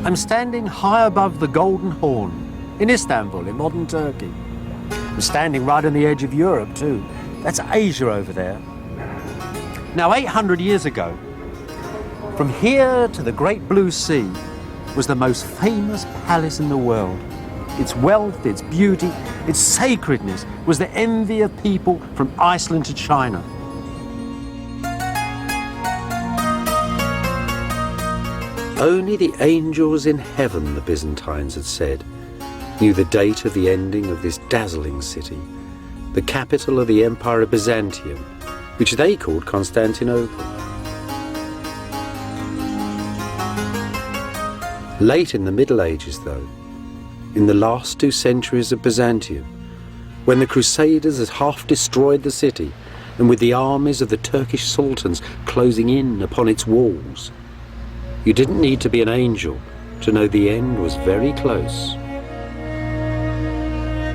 I'm standing high above the Golden Horn in Istanbul, in modern Turkey. I'm standing right on the edge of Europe too. That's Asia over there. Now 800 years ago, from here to the Great Blue Sea was the most famous palace in the world. Its wealth, its beauty, its sacredness was the envy of people from Iceland to China. Only the angels in heaven, the Byzantines had said, knew the date of the ending of this dazzling city, the capital of the Empire of Byzantium, which they called Constantinople. Late in the Middle Ages, though, in the last 2 centuries of Byzantium, when the Crusaders had half destroyed the city, and with the armies of the Turkish sultans closing in upon its walls, you didn't need to be an angel to know the end was very close.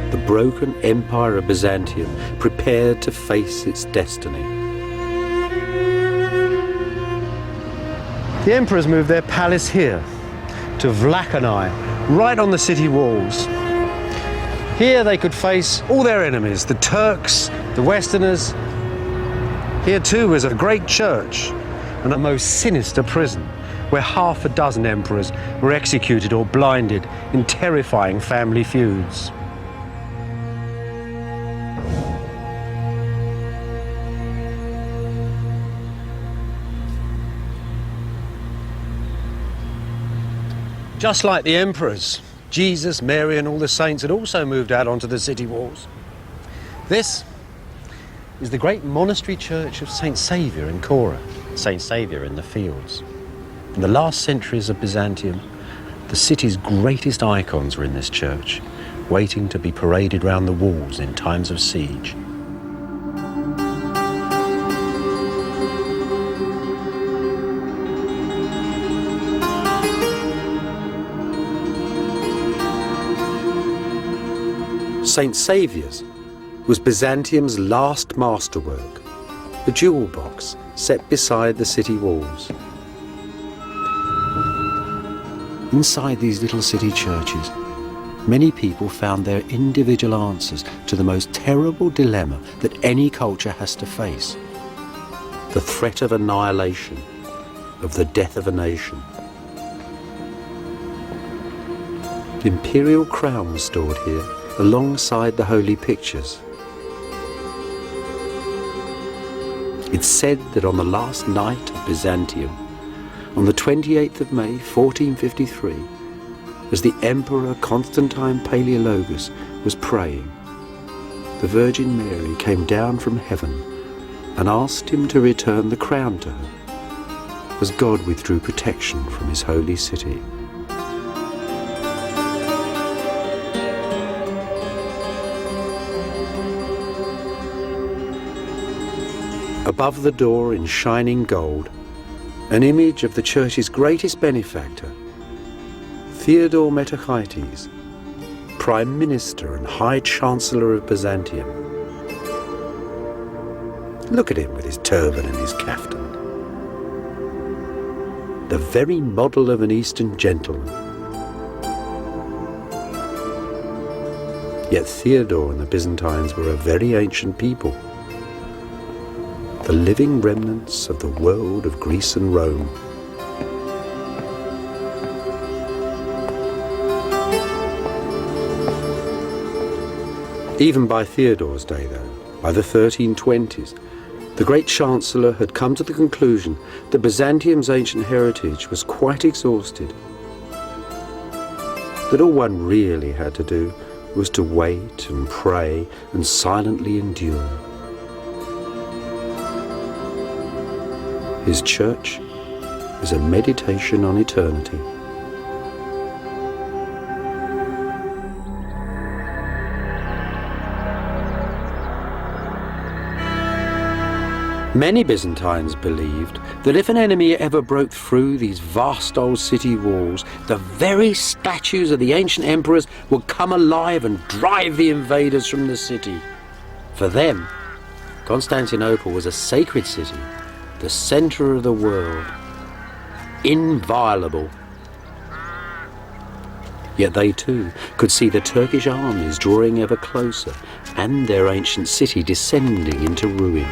The broken Empire of Byzantium prepared to face its destiny. The emperors moved their palace here, to Vlakani, right on the city walls. Here they could face all their enemies, the Turks, the Westerners. Here too was a great church and a most sinister prison, where half a dozen emperors were executed or blinded in terrifying family feuds. Just like the emperors, Jesus, Mary and all the saints had also moved out onto the city walls. This is the great monastery church of St. Saviour in Cora, St. Saviour in the fields. In the last centuries of Byzantium, the city's greatest icons were in this church, waiting to be paraded round the walls in times of siege. St. Saviour's was Byzantium's last masterwork, the jewel box set beside the city walls. Inside these little city churches, many people found their individual answers to the most terrible dilemma that any culture has to face: the threat of annihilation, of the death of a nation. The imperial crown was stored here, alongside the holy pictures. It's said that on the last night of Byzantium, on the 28th of May 1453, as the Emperor Constantine Palaeologus was praying, the Virgin Mary came down from heaven and asked him to return the crown to her, as God withdrew protection from his holy city. Above the door in shining gold, an image of the church's greatest benefactor, Theodore Metachites, Prime Minister and High Chancellor of Byzantium. Look at him with his turban and his caftan. The very model of an Eastern gentleman. Yet Theodore and the Byzantines were a very ancient people, the living remnants of the world of Greece and Rome. Even by Theodore's day, though, by the 1320s, the great Chancellor had come to the conclusion that Byzantium's ancient heritage was quite exhausted, that all one really had to do was to wait and pray and silently endure. His church is a meditation on eternity. Many Byzantines believed that if an enemy ever broke through these vast old city walls, the very statues of the ancient emperors would come alive and drive the invaders from the city. For them, Constantinople was a sacred city, the centre of the world, inviolable. Yet they too could see the Turkish armies drawing ever closer and their ancient city descending into ruin.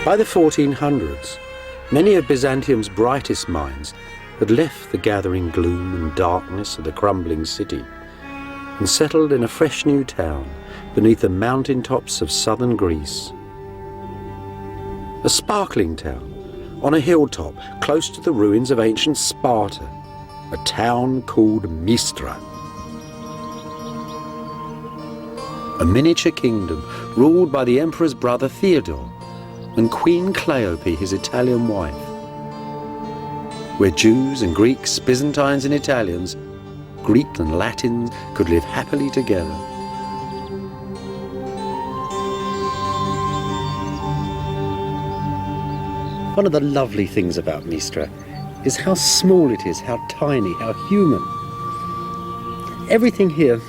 By the 1400s, many of Byzantium's brightest minds had left the gathering gloom and darkness of the crumbling city and settled in a fresh new town beneath the mountain tops of southern Greece. A sparkling town on a hilltop close to the ruins of ancient Sparta, a town called Mistra. A miniature kingdom ruled by the emperor's brother Theodore and Queen Cleope, his Italian wife, where Jews and Greeks, Byzantines and Italians, Greek and Latins could live happily together. One of the lovely things about Mistra is how small it is, how tiny, how human. Everything here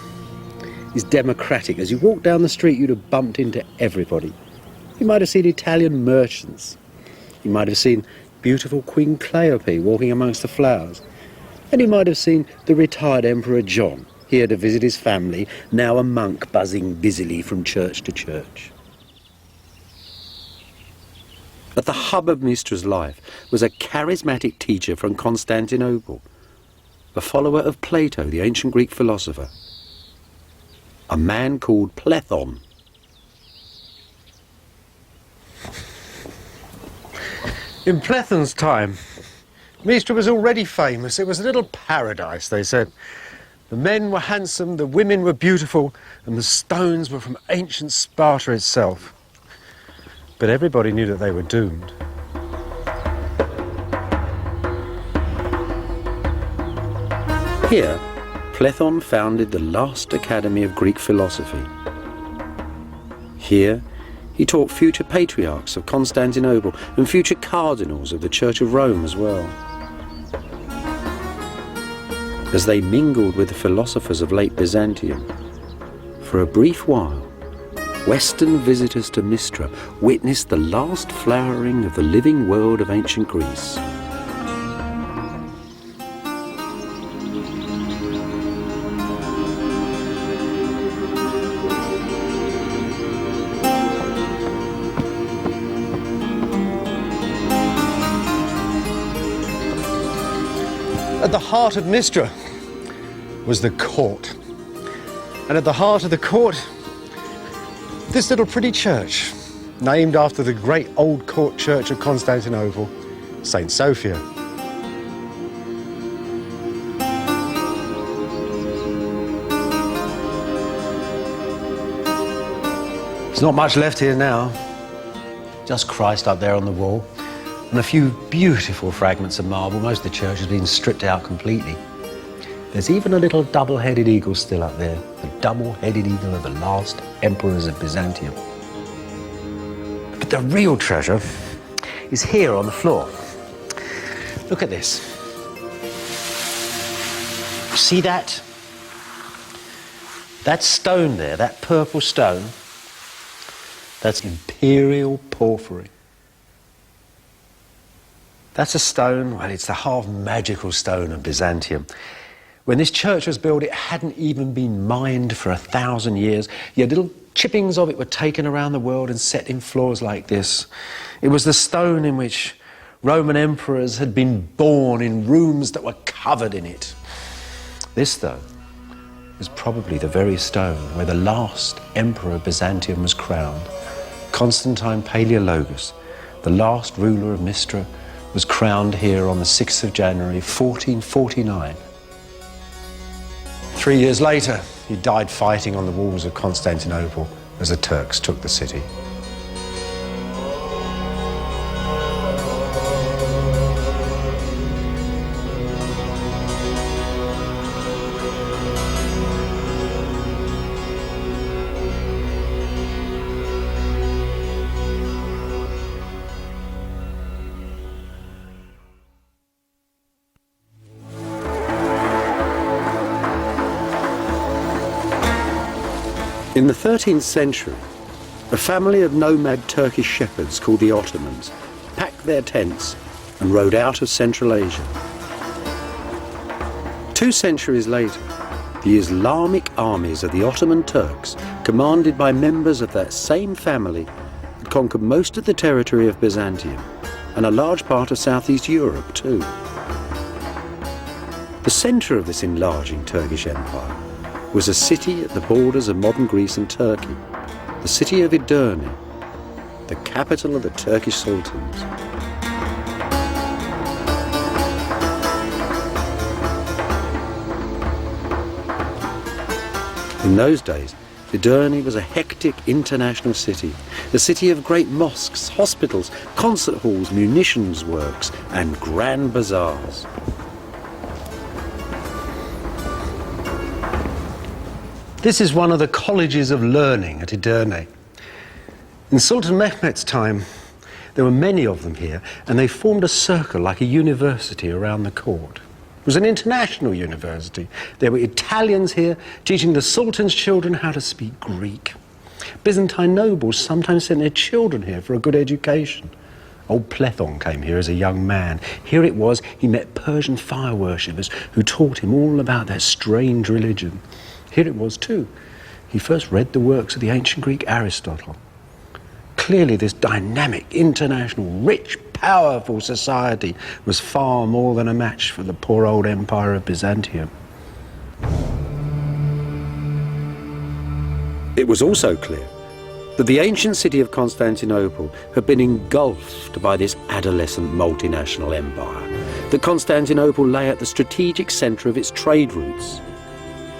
is democratic. As you walk down the street, you'd have bumped into everybody. You might have seen Italian merchants. You might have seen beautiful Queen Cleope walking amongst the flowers. And you might have seen the retired Emperor John, here to visit his family, now a monk buzzing busily from church to church. At the hub of Mistra's life was a charismatic teacher from Constantinople, a follower of Plato, the ancient Greek philosopher, a man called Plethon. In Plethon's time, Mystra was already famous. It was a little paradise, they said. The men were handsome, the women were beautiful, and the stones were from ancient Sparta itself. But everybody knew that they were doomed. Here, Plethon founded the last academy of Greek philosophy. Here, he taught future patriarchs of Constantinople and future cardinals of the Church of Rome as well. As they mingled with the philosophers of late Byzantium, for a brief while, Western visitors to Mystra witnessed the last flowering of the living world of ancient Greece. At the heart of Mystra was the court. And at the heart of the court, this little pretty church, named after the great old court church of Constantinople, St. Sophia. There's not much left here now. Just Christ up there on the wall. And a few beautiful fragments of marble. Most of the church has been stripped out completely. There's even a little double-headed eagle still up there, the double-headed eagle of the last emperors of Byzantium. But the real treasure is here on the floor. Look at this. See that? That stone there, that purple stone, that's imperial porphyry. That's a stone, well, it's the half-magical stone of Byzantium. When this church was built, it hadn't even been mined for 1,000 years, yet little chippings of it were taken around the world and set in floors like this. It was the stone in which Roman emperors had been born in rooms that were covered in it. This, though, is probably the very stone where the last emperor of Byzantium was crowned. Constantine Palaeologus, the last ruler of Mystra, was crowned here on the 6th of January, 1449. 3 years later, he died fighting on the walls of Constantinople as the Turks took the city. In the 13th century, a family of nomad Turkish shepherds called the Ottomans packed their tents and rode out of Central Asia. 2 centuries later, the Islamic armies of the Ottoman Turks, commanded by members of that same family, had conquered most of the territory of Byzantium and a large part of Southeast Europe too. The centre of this enlarging Turkish empire was a city at the borders of modern Greece and Turkey, the city of Edirne, the capital of the Turkish sultans. In those days, Edirne was a hectic international city, a city of great mosques, hospitals, concert halls, munitions works, and grand bazaars. This is one of the colleges of learning at Edirne. In Sultan Mehmet's time, there were many of them here, and they formed a circle like a university around the court. It was an international university. There were Italians here teaching the Sultan's children how to speak Greek. Byzantine nobles sometimes sent their children here for a good education. Old Plethon came here as a young man. Here it was, he met Persian fire worshippers who taught him all about their strange religion. Here it was too. He first read the works of the ancient Greek Aristotle. Clearly this dynamic, international, rich, powerful society was far more than a match for the poor old empire of Byzantium. It was also clear that the ancient city of Constantinople had been engulfed by this adolescent multinational empire, that Constantinople lay at the strategic centre of its trade routes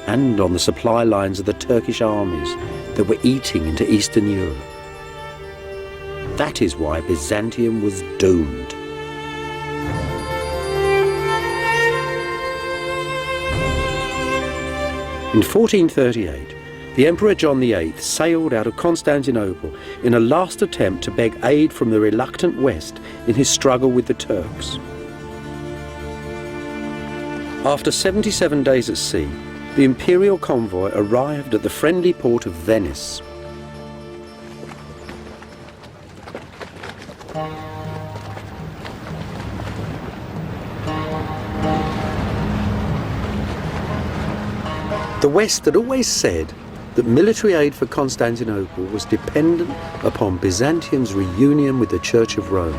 and on the supply lines of the Turkish armies that were eating into Eastern Europe. That is why Byzantium was doomed. In 1438, the Emperor John VIII sailed out of Constantinople in a last attempt to beg aid from the reluctant West in his struggle with the Turks. After 77 days at sea, the imperial convoy arrived at the friendly port of Venice. The West had always said that military aid for Constantinople was dependent upon Byzantium's reunion with the Church of Rome.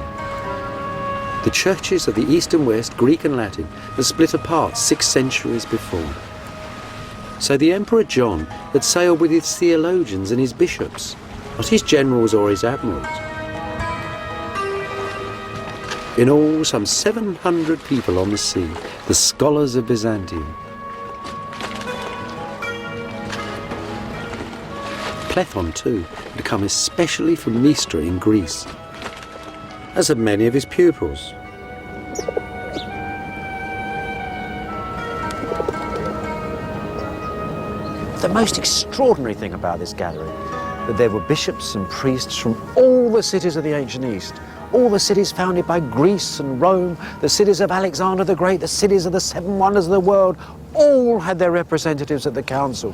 The churches of the East and West, Greek and Latin, had split apart 6 centuries before. So the Emperor John had sailed with his theologians and his bishops, not his generals or his admirals. In all, some 700 people on the sea, the scholars of Byzantium. Plethon, too, had come especially from Mystra in Greece, as had many of his pupils. The most extraordinary thing about this gathering, that there were bishops and priests from all the cities of the ancient East, all the cities founded by Greece and Rome, the cities of Alexander the Great, the cities of the 7 wonders of the world, all had their representatives at the council,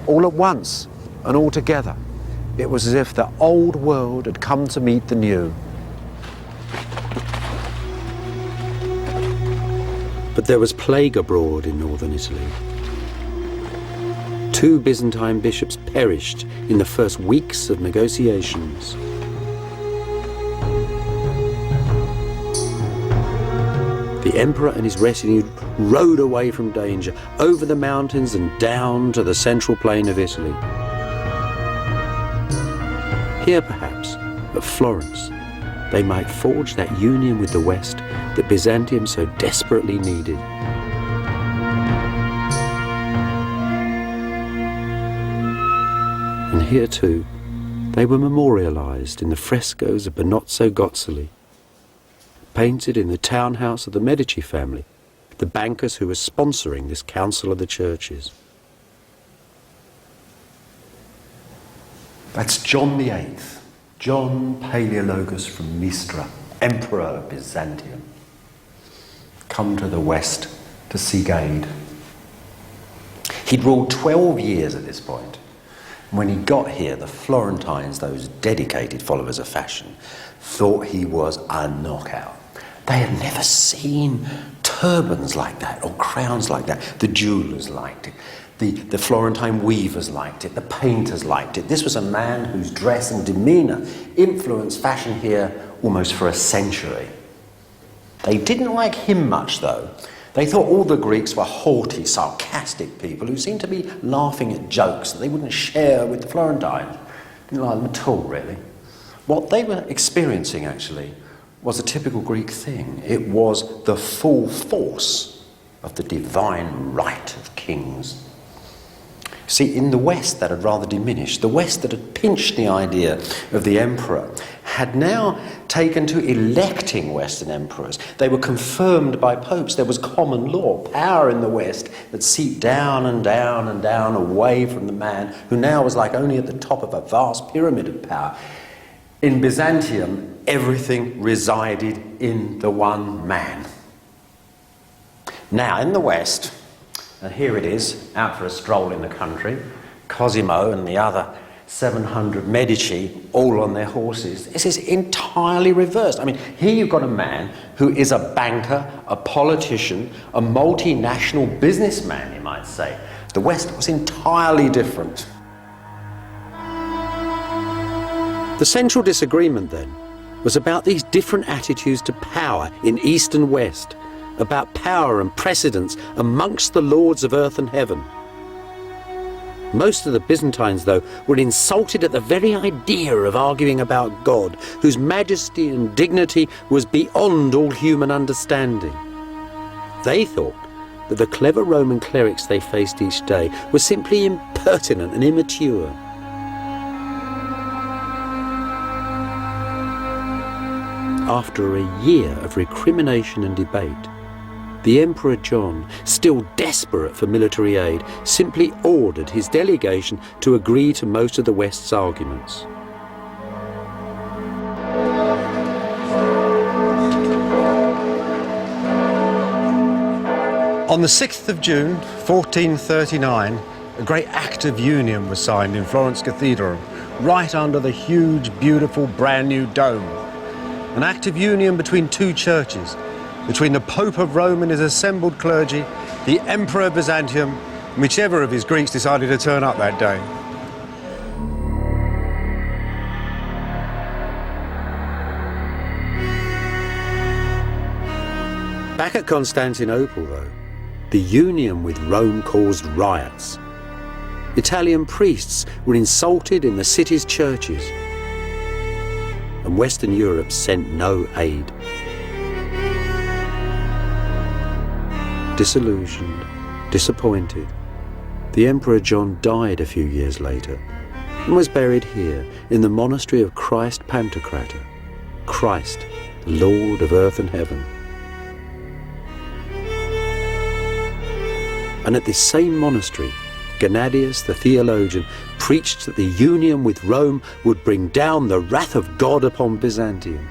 all at once and all together. It was as if the old world had come to meet the new. But there was plague abroad in northern Italy. 2 Byzantine bishops perished in the first weeks of negotiations. The emperor and his retinue rode away from danger, over the mountains and down to the central plain of Italy. Here, perhaps, at Florence, they might forge that union with the West that Byzantium so desperately needed. And here, too, they were memorialised in the frescoes of Benozzo Gozzoli, painted in the townhouse of the Medici family, the bankers who were sponsoring this Council of the Churches. That's John VIII, John Palaeologus from Mystra, Emperor of Byzantium, come to the West to seek aid. He'd ruled 12 years at this point. When he got here, the Florentines, those dedicated followers of fashion, thought he was a knockout. They had never seen turbans like that or crowns like that. The jewellers liked it. The Florentine weavers liked it. The painters liked it. This was a man whose dress and demeanour influenced fashion here almost for a century. They didn't like him much, though. They thought all the Greeks were haughty, sarcastic people who seemed to be laughing at jokes that they wouldn't share with the Florentines. Didn't like them at all, really. What they were experiencing, actually, was a typical Greek thing. It was the full force of the divine right of kings. See, in the West that had rather diminished. The West that had pinched the idea of the emperor had now taken to electing Western emperors. They were confirmed by popes. There was common law, power in the West that seeped down and down and down away from the man who now was like only at the top of a vast pyramid of power. In Byzantium, everything resided in the one man. Now, in the West, and here it is, out for a stroll in the country, Cosimo and the other 700 Medici, all on their horses. This is entirely reversed. I mean, here you've got a man who is a banker, a politician, a multinational businessman, you might say. The West was entirely different. The central disagreement, then, was about these different attitudes to power in East and West, about power and precedence amongst the lords of earth and heaven. Most of the Byzantines, though, were insulted at the very idea of arguing about God, whose majesty and dignity was beyond all human understanding. They thought that the clever Roman clerics they faced each day were simply impertinent and immature. After a year of recrimination and debate, the Emperor John, still desperate for military aid, simply ordered his delegation to agree to most of the West's arguments. On the 6th of June, 1439, a great act of union was signed in Florence Cathedral, right under the huge, beautiful, brand new dome. An act of union between two churches, between the Pope of Rome and his assembled clergy, the Emperor of Byzantium, and whichever of his Greeks decided to turn up that day. Back at Constantinople, though, the union with Rome caused riots. Italian priests were insulted in the city's churches, and Western Europe sent no aid. Disillusioned, disappointed, the Emperor John died a few years later and was buried here in the monastery of Christ Pantocrator, Christ, the Lord of earth and heaven. And at this same monastery, Gennadius the theologian preached that the union with Rome would bring down the wrath of God upon Byzantium.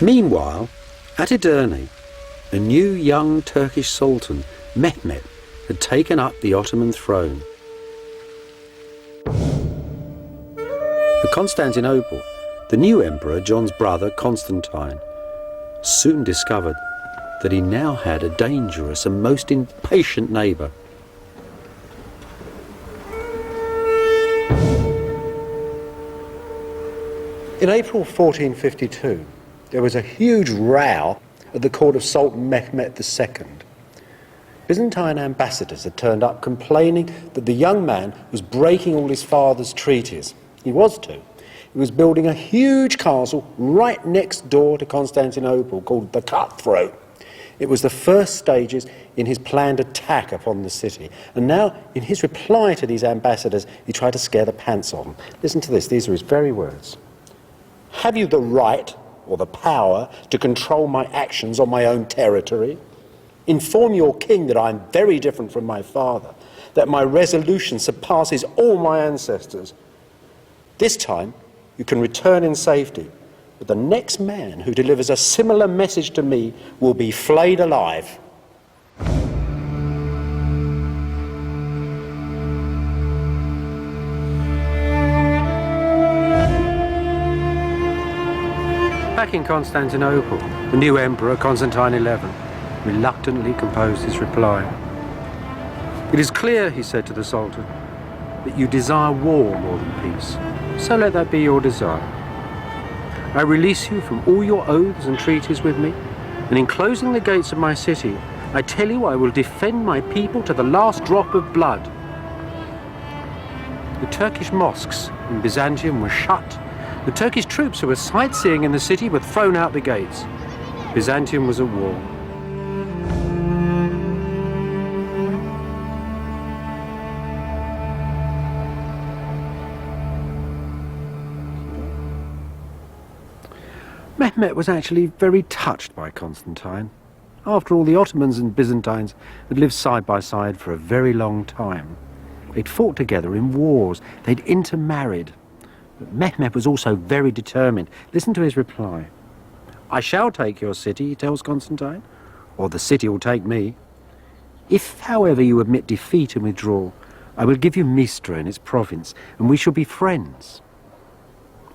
Meanwhile, at Edirne, a new young Turkish sultan, Mehmet, had taken up the Ottoman throne. At Constantinople, the new emperor, John's brother, Constantine, soon discovered that he now had a dangerous and most impatient neighbour. In April 1452, there was a huge row at the court of Sultan Mehmet II. Byzantine ambassadors had turned up complaining that the young man was breaking all his father's treaties. He was too. He was building a huge castle right next door to Constantinople called the Cutthroat. It was the first stages in his planned attack upon the city. And now, in his reply to these ambassadors, he tried to scare the pants off them. Listen to this, these are his very words. "Have you the right or the power to control my actions on my own territory? Inform your king that I am very different from my father, that my resolution surpasses all my ancestors. This time, you can return in safety, but the next man who delivers a similar message to me will be flayed alive." Back in Constantinople, the new emperor, Constantine XI, reluctantly composed his reply. "It is clear," he said to the Sultan, "that you desire war more than peace, so let that be your desire. I release you from all your oaths and treaties with me, and in closing the gates of my city, I tell you I will defend my people to the last drop of blood." The Turkish mosques in Byzantium were shut. The Turkish troops who were sightseeing in the city were thrown out the gates. Byzantium was at war. Mehmet was actually very touched by Constantine. After all, the Ottomans and Byzantines had lived side by side for a very long time. They'd fought together in wars, they'd intermarried. But Mehmet was also very determined. Listen to his reply. "I shall take your city," he tells Constantine, "or the city will take me. If, however, you admit defeat and withdraw, I will give you Mistra and its province, and we shall be friends.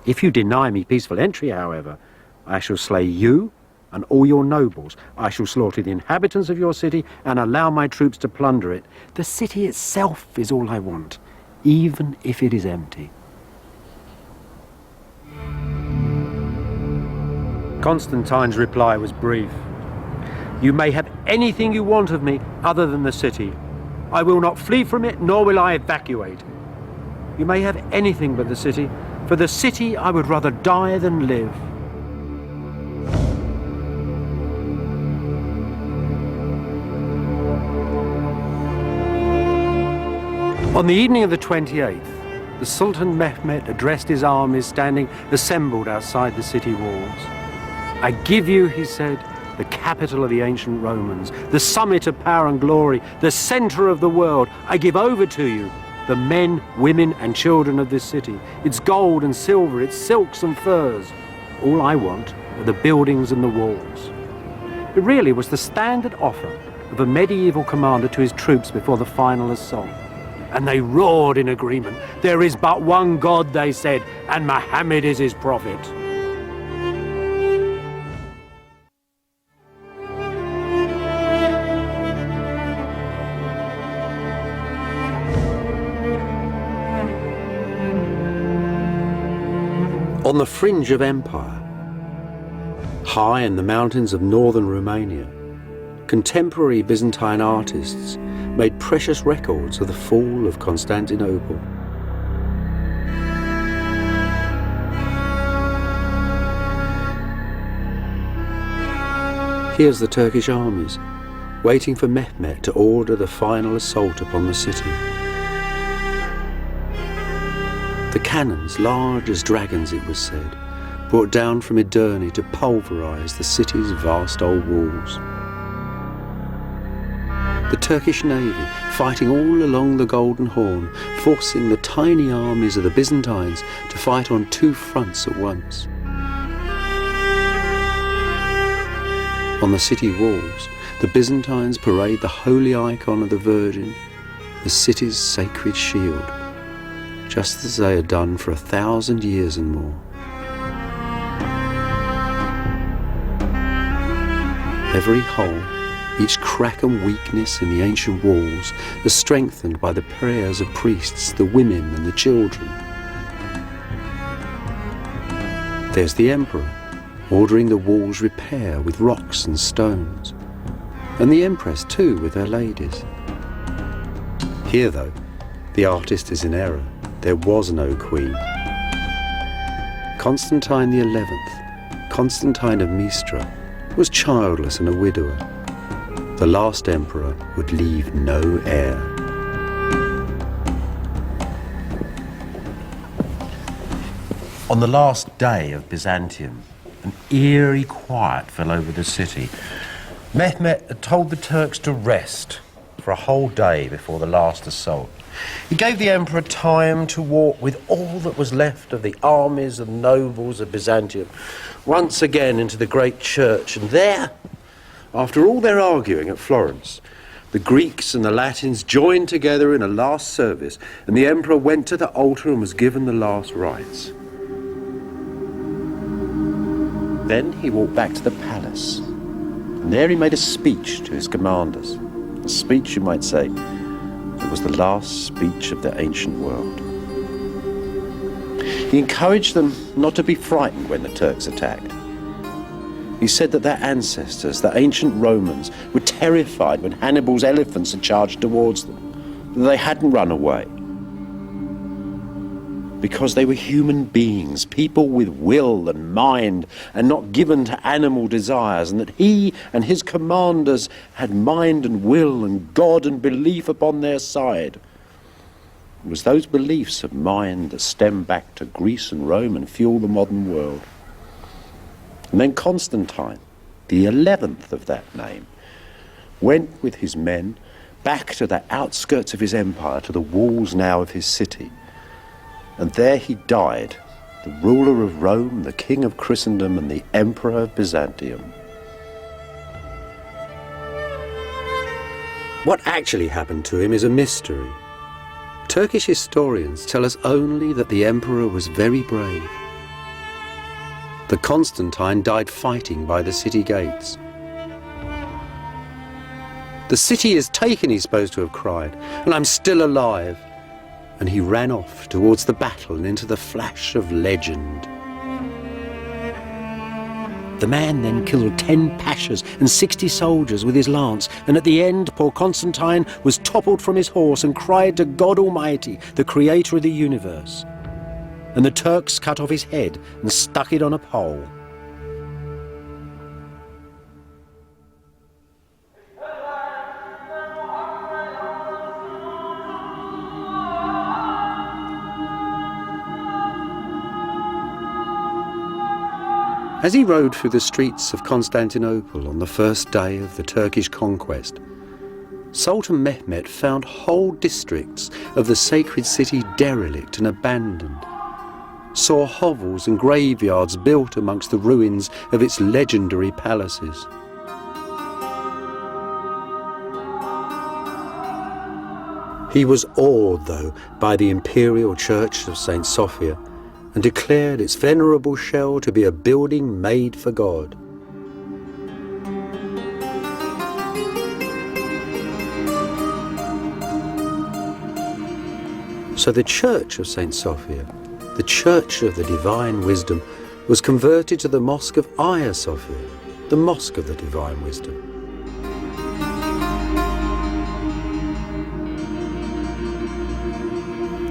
If you deny me peaceful entry, however, I shall slay you and all your nobles. I shall slaughter the inhabitants of your city and allow my troops to plunder it. The city itself is all I want, even if it is empty." Constantine's reply was brief. You may have anything you want of me other than the city. I will not flee from it, nor will I evacuate. You may have anything but the city. For the city I would rather die than live. On the evening of the 28th, the Sultan Mehmet addressed his armies standing assembled outside the city walls. I give you, he said, the capital of the ancient Romans, the summit of power and glory, the centre of the world. I give over to you the men, women and children of this city, its gold and silver, its silks and furs. All I want are the buildings and the walls. It really was the standard offer of a medieval commander to his troops before the final assault. And they roared in agreement. There is but one God, they said, and Muhammad is his prophet. On the fringe of empire, high in the mountains of northern Romania, contemporary Byzantine artists made precious records of the fall of Constantinople. Here's the Turkish armies, waiting for Mehmet to order the final assault upon the city. The cannons, large as dragons it was said, brought down from Edirne to pulverise the city's vast old walls. The Turkish navy, fighting all along the Golden Horn, forcing the tiny armies of the Byzantines to fight on two fronts at once. On the city walls, the Byzantines parade the holy icon of the Virgin, the city's sacred shield, just as they had done for 1,000 years and more. Every hole, each crack and weakness in the ancient walls are strengthened by the prayers of priests, the women and the children. There's the emperor, ordering the walls repair with rocks and stones, and the empress too with her ladies. Here though, the artist is in error. There was no queen. Constantine XI, Constantine of Mistra, was childless and a widower. The last emperor would leave no heir. On the last day of Byzantium, an eerie quiet fell over the city. Mehmet had told the Turks to rest for a whole day before the last assault. He gave the emperor time to walk with all that was left of the armies and nobles of Byzantium once again into the great church, and there, after all their arguing at Florence, the Greeks and the Latins joined together in a last service, and the emperor went to the altar and was given the last rites. Then he walked back to the palace, and there he made a speech to his commanders. A speech, you might say. It was the last speech of the ancient world. He encouraged them not to be frightened when the Turks attacked. He said that their ancestors, the ancient Romans, were terrified when Hannibal's elephants had charged towards them, that they hadn't run away. Because they were human beings, people with will and mind, and not given to animal desires, and that he and his commanders had mind and will and God and belief upon their side. It was those beliefs of mind that stem back to Greece and Rome and fuel the modern world. And then Constantine, the 11th of that name, went with his men back to the outskirts of his empire, to the walls now of his city. And there he died, the ruler of Rome, the king of Christendom, and the emperor of Byzantium. What actually happened to him is a mystery. Turkish historians tell us only that the emperor was very brave. The Constantine died fighting by the city gates. "The city is taken," he's supposed to have cried, "and I'm still alive." And he ran off towards the battle and into the flash of legend. The man then killed 10 pashas and 60 soldiers with his lance, and at the end poor Constantine was toppled from his horse and cried to God Almighty, the creator of the universe. And the Turks cut off his head and stuck it on a pole. As he rode through the streets of Constantinople on the first day of the Turkish conquest, Sultan Mehmet found whole districts of the sacred city derelict and abandoned, saw hovels and graveyards built amongst the ruins of its legendary palaces. He was awed, though, by the imperial church of St. Sophia, and declared its venerable shell to be a building made for God. So the church of St. Sophia, the church of the divine wisdom, was converted to the mosque of Hagia Sophia, the mosque of the divine wisdom.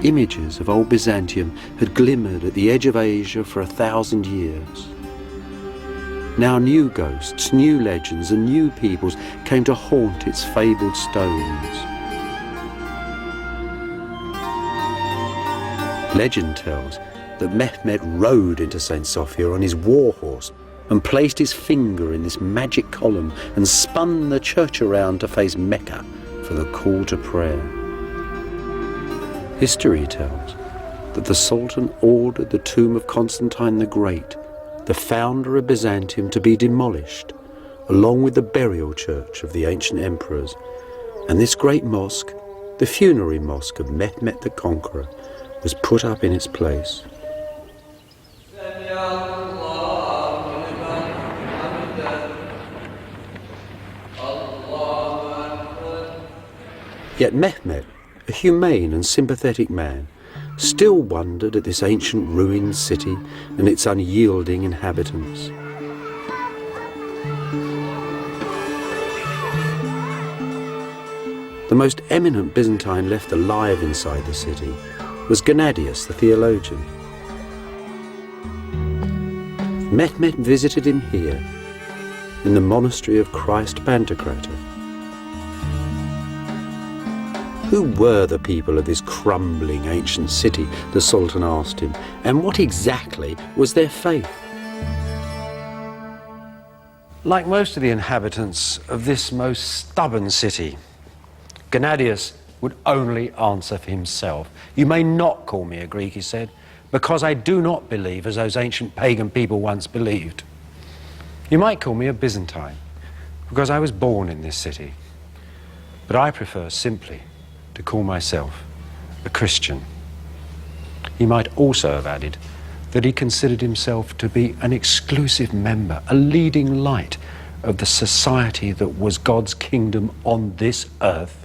Images of old Byzantium had glimmered at the edge of Asia for 1,000 years. Now new ghosts, new legends and new peoples came to haunt its fabled stones. Legend tells that Mehmet rode into St. Sophia on his war horse and placed his finger in this magic column and spun the church around to face Mecca for the call to prayer. History tells that the Sultan ordered the tomb of Constantine the Great, the founder of Byzantium, to be demolished, along with the burial church of the ancient emperors, and this great mosque, the funerary mosque of Mehmet the Conqueror, was put up in its place. Yet Mehmet, a humane and sympathetic man, still wondered at this ancient ruined city and its unyielding inhabitants. The most eminent Byzantine left alive inside the city was Gennadius the theologian. Mehmet visited him here, in the monastery of Christ Pantocrator. Who were the people of this crumbling ancient city, the Sultan asked him, and what exactly was their faith? Like most of the inhabitants of this most stubborn city, Gennadius would only answer for himself. You may not call me a Greek, he said, because I do not believe as those ancient pagan people once believed. You might call me a Byzantine, because I was born in this city. But I prefer simply to call myself a Christian. He might also have added that he considered himself to be an exclusive member, a leading light of the society that was God's kingdom on this earth.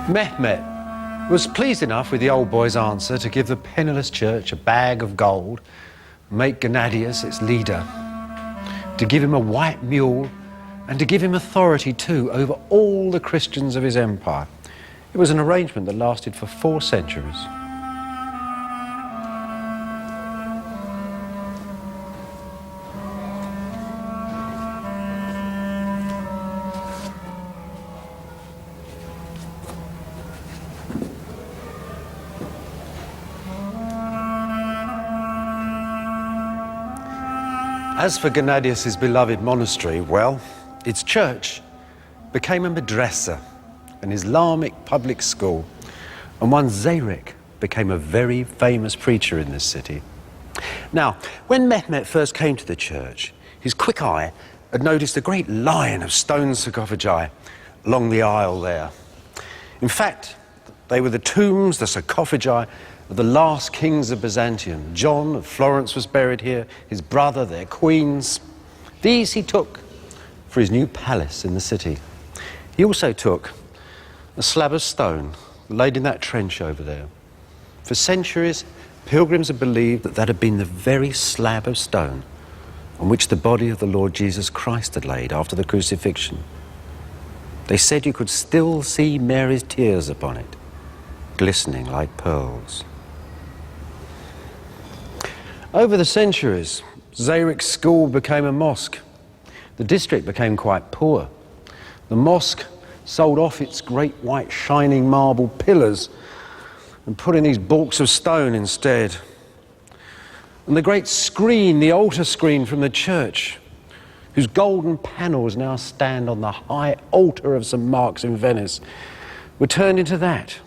Mehmet was pleased enough with the old boy's answer to give the penniless church a bag of gold, make Gennadius its leader, to give him a white mule, and to give him authority too over all the Christians of his empire. It was an arrangement that lasted for 4 centuries. As for Gennadius's beloved monastery, well, its church became a madrasa, an Islamic public school, and one Zarek became a very famous preacher in this city. Now, when Mehmet first came to the church, his quick eye had noticed a great line of stone sarcophagi along the aisle there. In fact, they were the tombs, the sarcophagi, of the last kings of Byzantium. John of Florence was buried here, his brother, their queens. These he took for his new palace in the city. He also took a slab of stone laid in that trench over there. For centuries, pilgrims had believed that that had been the very slab of stone on which the body of the Lord Jesus Christ had laid after the crucifixion. They said you could still see Mary's tears upon it, glistening like pearls. Over the centuries, Zayrek's school became a mosque. The district became quite poor. The mosque sold off its great white shining marble pillars and put in these baulks of stone instead. And the great screen, the altar screen from the church, whose golden panels now stand on the high altar of St. Mark's in Venice, were turned into that,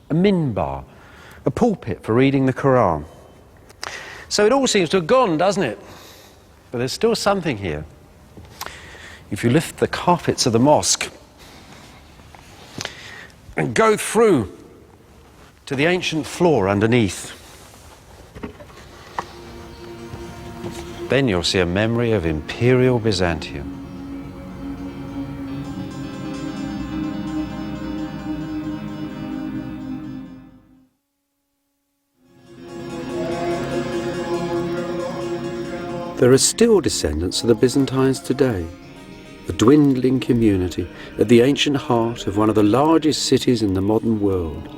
a minbar, a pulpit for reading the Quran. So it all seems to have gone, doesn't it? But there's still something here. If you lift the carpets of the mosque and go through to the ancient floor underneath, then you'll see a memory of Imperial Byzantium. There are still descendants of the Byzantines today, a dwindling community at the ancient heart of one of the largest cities in the modern world.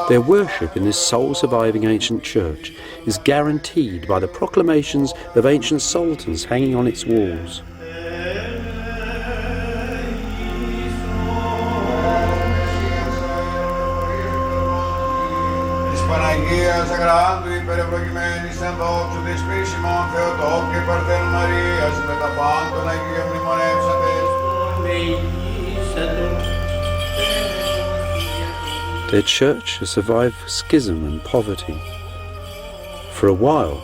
Their worship in this sole-surviving ancient church is guaranteed by the proclamations of ancient sultans hanging on its walls. Their church has survived schism and poverty. For a while,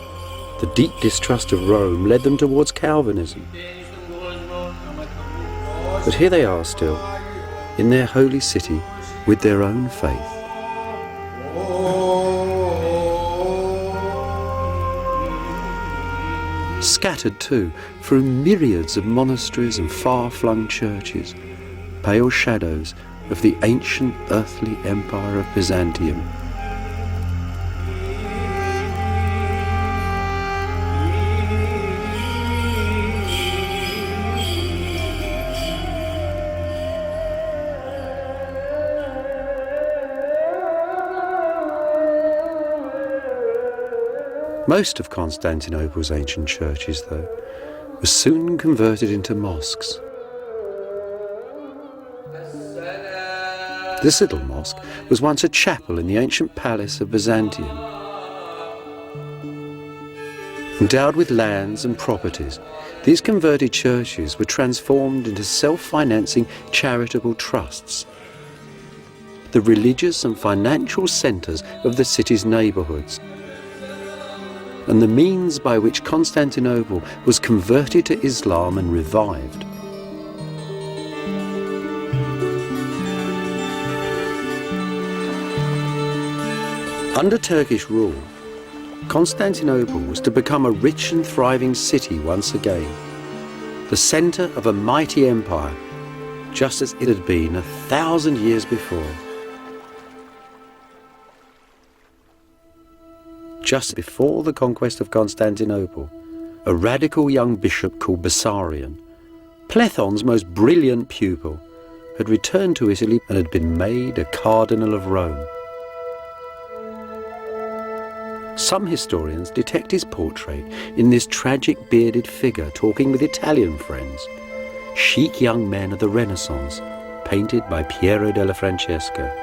the deep distrust of Rome led them towards Calvinism. But here they are still, in their holy city, with their own faith. Scattered too, through myriads of monasteries and far-flung churches, pale shadows of the ancient earthly empire of Byzantium. Most of Constantinople's ancient churches, though, were soon converted into mosques. This little mosque was once a chapel in the ancient palace of Byzantium. Endowed with lands and properties, these converted churches were transformed into self-financing charitable trusts, the religious and financial centres of the city's neighbourhoods, and the means by which Constantinople was converted to Islam and revived. Under Turkish rule, Constantinople was to become a rich and thriving city once again, the centre of a mighty empire, just as it had been 1,000 years before. Just before the conquest of Constantinople, a radical young bishop called Bessarion, Plethon's most brilliant pupil, had returned to Italy and had been made a cardinal of Rome. Some historians detect his portrait in this tragic bearded figure talking with Italian friends, chic young men of the Renaissance, painted by Piero della Francesca.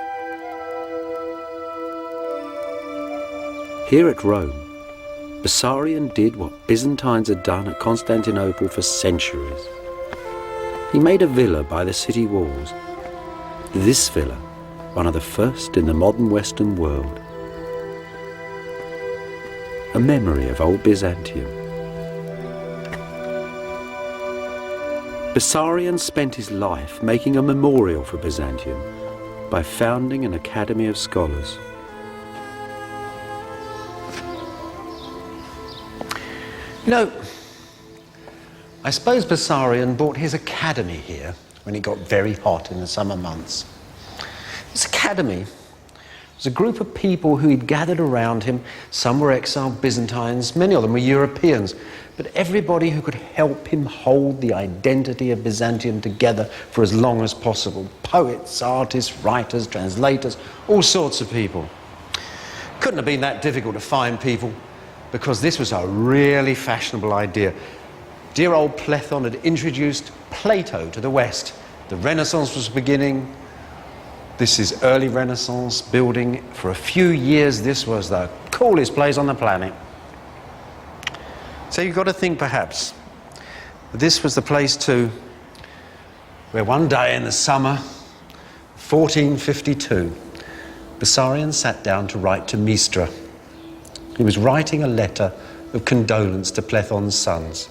Here at Rome, Bessarion did what Byzantines had done at Constantinople for centuries. He made a villa by the city walls. This villa, one of the first in the modern Western world. A memory of old Byzantium. Bessarion spent his life making a memorial for Byzantium by founding an academy of scholars. You know, I suppose Bessarion brought his academy here when it got very hot in the summer months. This academy was a group of people who he'd gathered around him. Some were exiled Byzantines, many of them were Europeans, but everybody who could help him hold the identity of Byzantium together for as long as possible. Poets, artists, writers, translators, all sorts of people. Couldn't have been that difficult to find people, because this was a really fashionable idea. Dear old Platon had introduced Plato to the West. The Renaissance was beginning. This is early Renaissance building. For a few years, this was the coolest place on the planet. So you've got to think, perhaps, this was the place too, where one day in the summer, 1452, Bessarion sat down to write to Mistra. He was writing a letter of condolence to Platon's sons.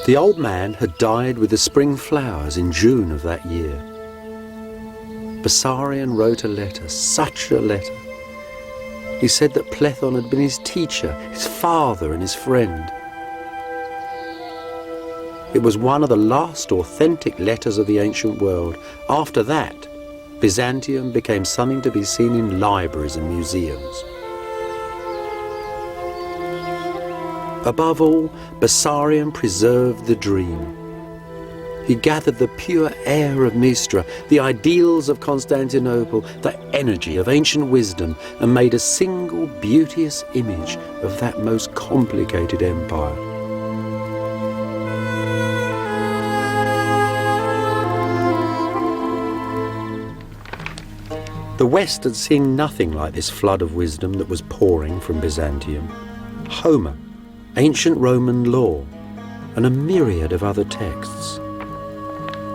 The old man had died with the spring flowers in June of that year. Bessarion wrote a letter, such a letter. He said that Platon had been his teacher, his father and his friend. It was one of the last authentic letters of the ancient world. After that, Byzantium became something to be seen in libraries and museums. Above all, Bessarion preserved the dream. He gathered the pure air of Mistra, the ideals of Constantinople, the energy of ancient wisdom, and made a single beauteous image of that most complicated empire. The West had seen nothing like this flood of wisdom that was pouring from Byzantium. Homer, ancient Roman law, and a myriad of other texts.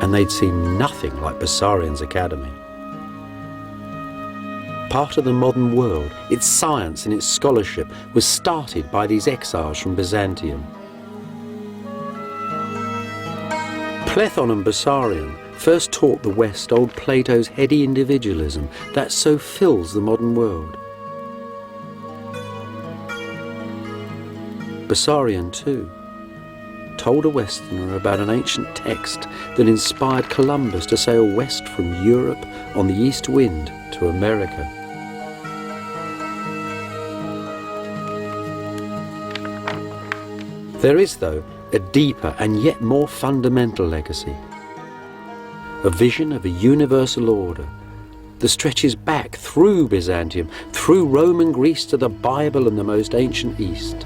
And they'd seen nothing like Bessarion's academy. Part of the modern world, its science and its scholarship, was started by these exiles from Byzantium. Platon and Bessarion first taught the West old Plato's heady individualism that so fills the modern world. Bessarion, too, told a Westerner about an ancient text that inspired Columbus to sail west from Europe on the east wind to America. There is, though, a deeper and yet more fundamental legacy. A vision of a universal order that stretches back through Byzantium, through Roman Greece to the Bible and the most ancient East.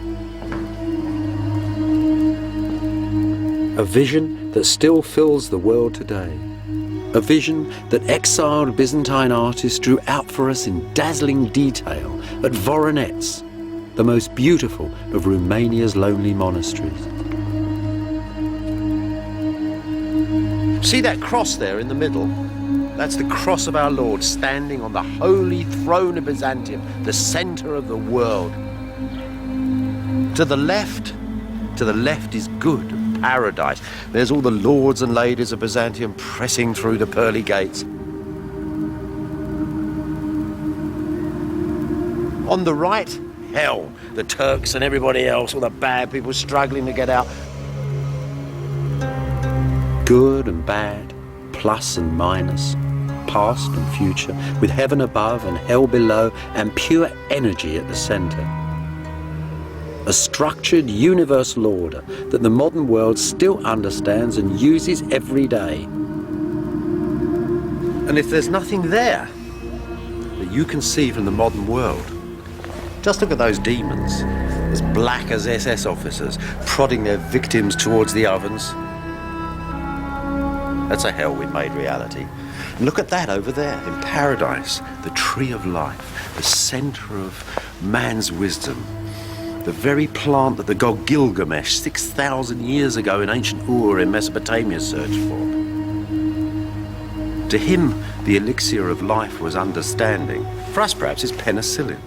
A vision that still fills the world today. A vision that exiled Byzantine artists drew out for us in dazzling detail at Voronezh, the most beautiful of Romania's lonely monasteries. See that cross there in the middle? That's the cross of our Lord standing on the holy throne of Byzantium, the centre of the world. To the left is good, paradise. There's all the lords and ladies of Byzantium pressing through the pearly gates. On the right, hell, the Turks and everybody else, all the bad people struggling to get out. Good and bad, plus and minus, past and future, with heaven above and hell below, and pure energy at the centre. A structured universal order that the modern world still understands and uses every day. And if there's nothing there that you can see from the modern world, just look at those demons, as black as SS officers, prodding their victims towards the ovens. That's a hell we've made reality. And look at that over there in paradise, the tree of life, the centre of man's wisdom, the very plant that the god Gilgamesh 6,000 years ago in ancient Ur in Mesopotamia searched for. To him, the elixir of life was understanding. For us, perhaps, it's penicillin.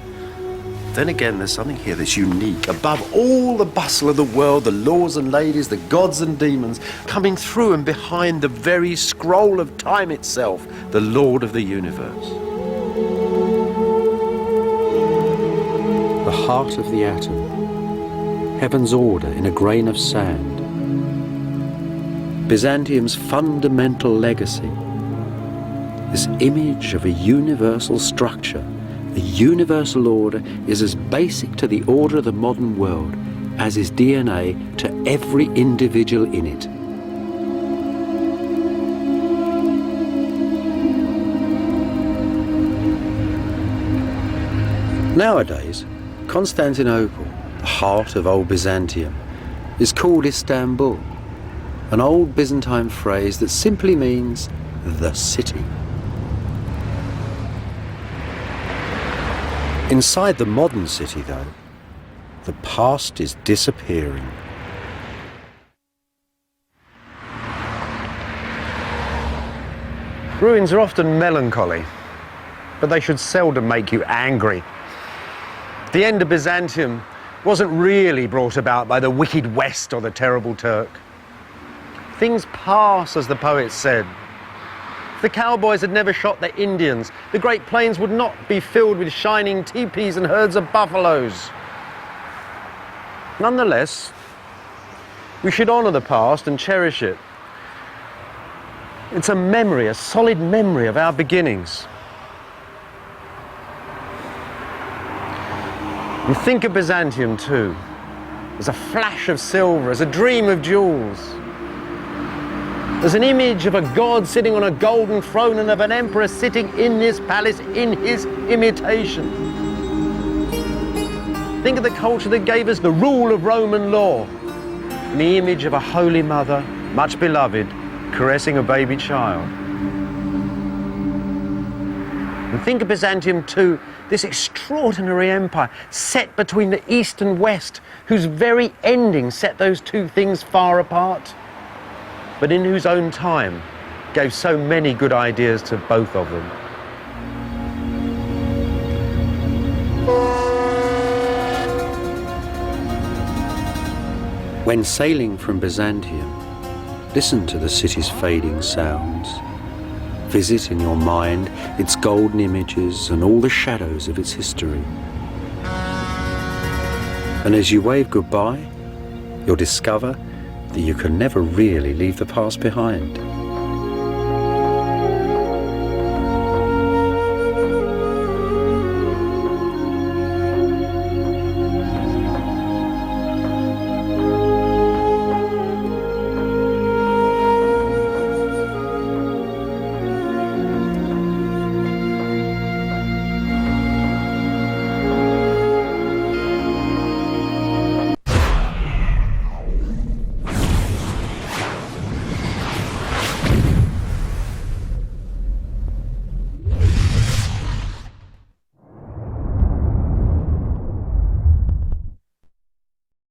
Then again, there's something here that's unique. Above all the bustle of the world, the lords and ladies, the gods and demons, coming through and behind the very scroll of time itself, the Lord of the universe. The heart of the atom, heaven's order in a grain of sand. Byzantium's fundamental legacy, this image of a universal structure, a universal order, is as basic to the order of the modern world as is DNA to every individual in it. Nowadays, Constantinople, the heart of old Byzantium, is called Istanbul, an old Byzantine phrase that simply means the city. Inside the modern city, though, the past is disappearing. Ruins are often melancholy, but they should seldom make you angry. The end of Byzantium wasn't really brought about by the wicked West or the terrible Turk. Things pass, as the poet said. If the cowboys had never shot the Indians, the Great Plains would not be filled with shining teepees and herds of buffaloes. Nonetheless, we should honour the past and cherish it. It's a memory, a solid memory of our beginnings. You think of Byzantium too, as a flash of silver, as a dream of jewels, as an image of a god sitting on a golden throne and of an emperor sitting in this palace in his imitation. Think of the culture that gave us the rule of Roman law, and the image of a holy mother, much beloved, caressing a baby child. And think of Byzantium too, this extraordinary empire set between the East and West, whose very ending set those two things far apart, but in whose own time gave so many good ideas to both of them. When sailing from Byzantium, listen to the city's fading sounds. Visit in your mind its golden images and all the shadows of its history. And as you wave goodbye, you'll discover that you can never really leave the past behind.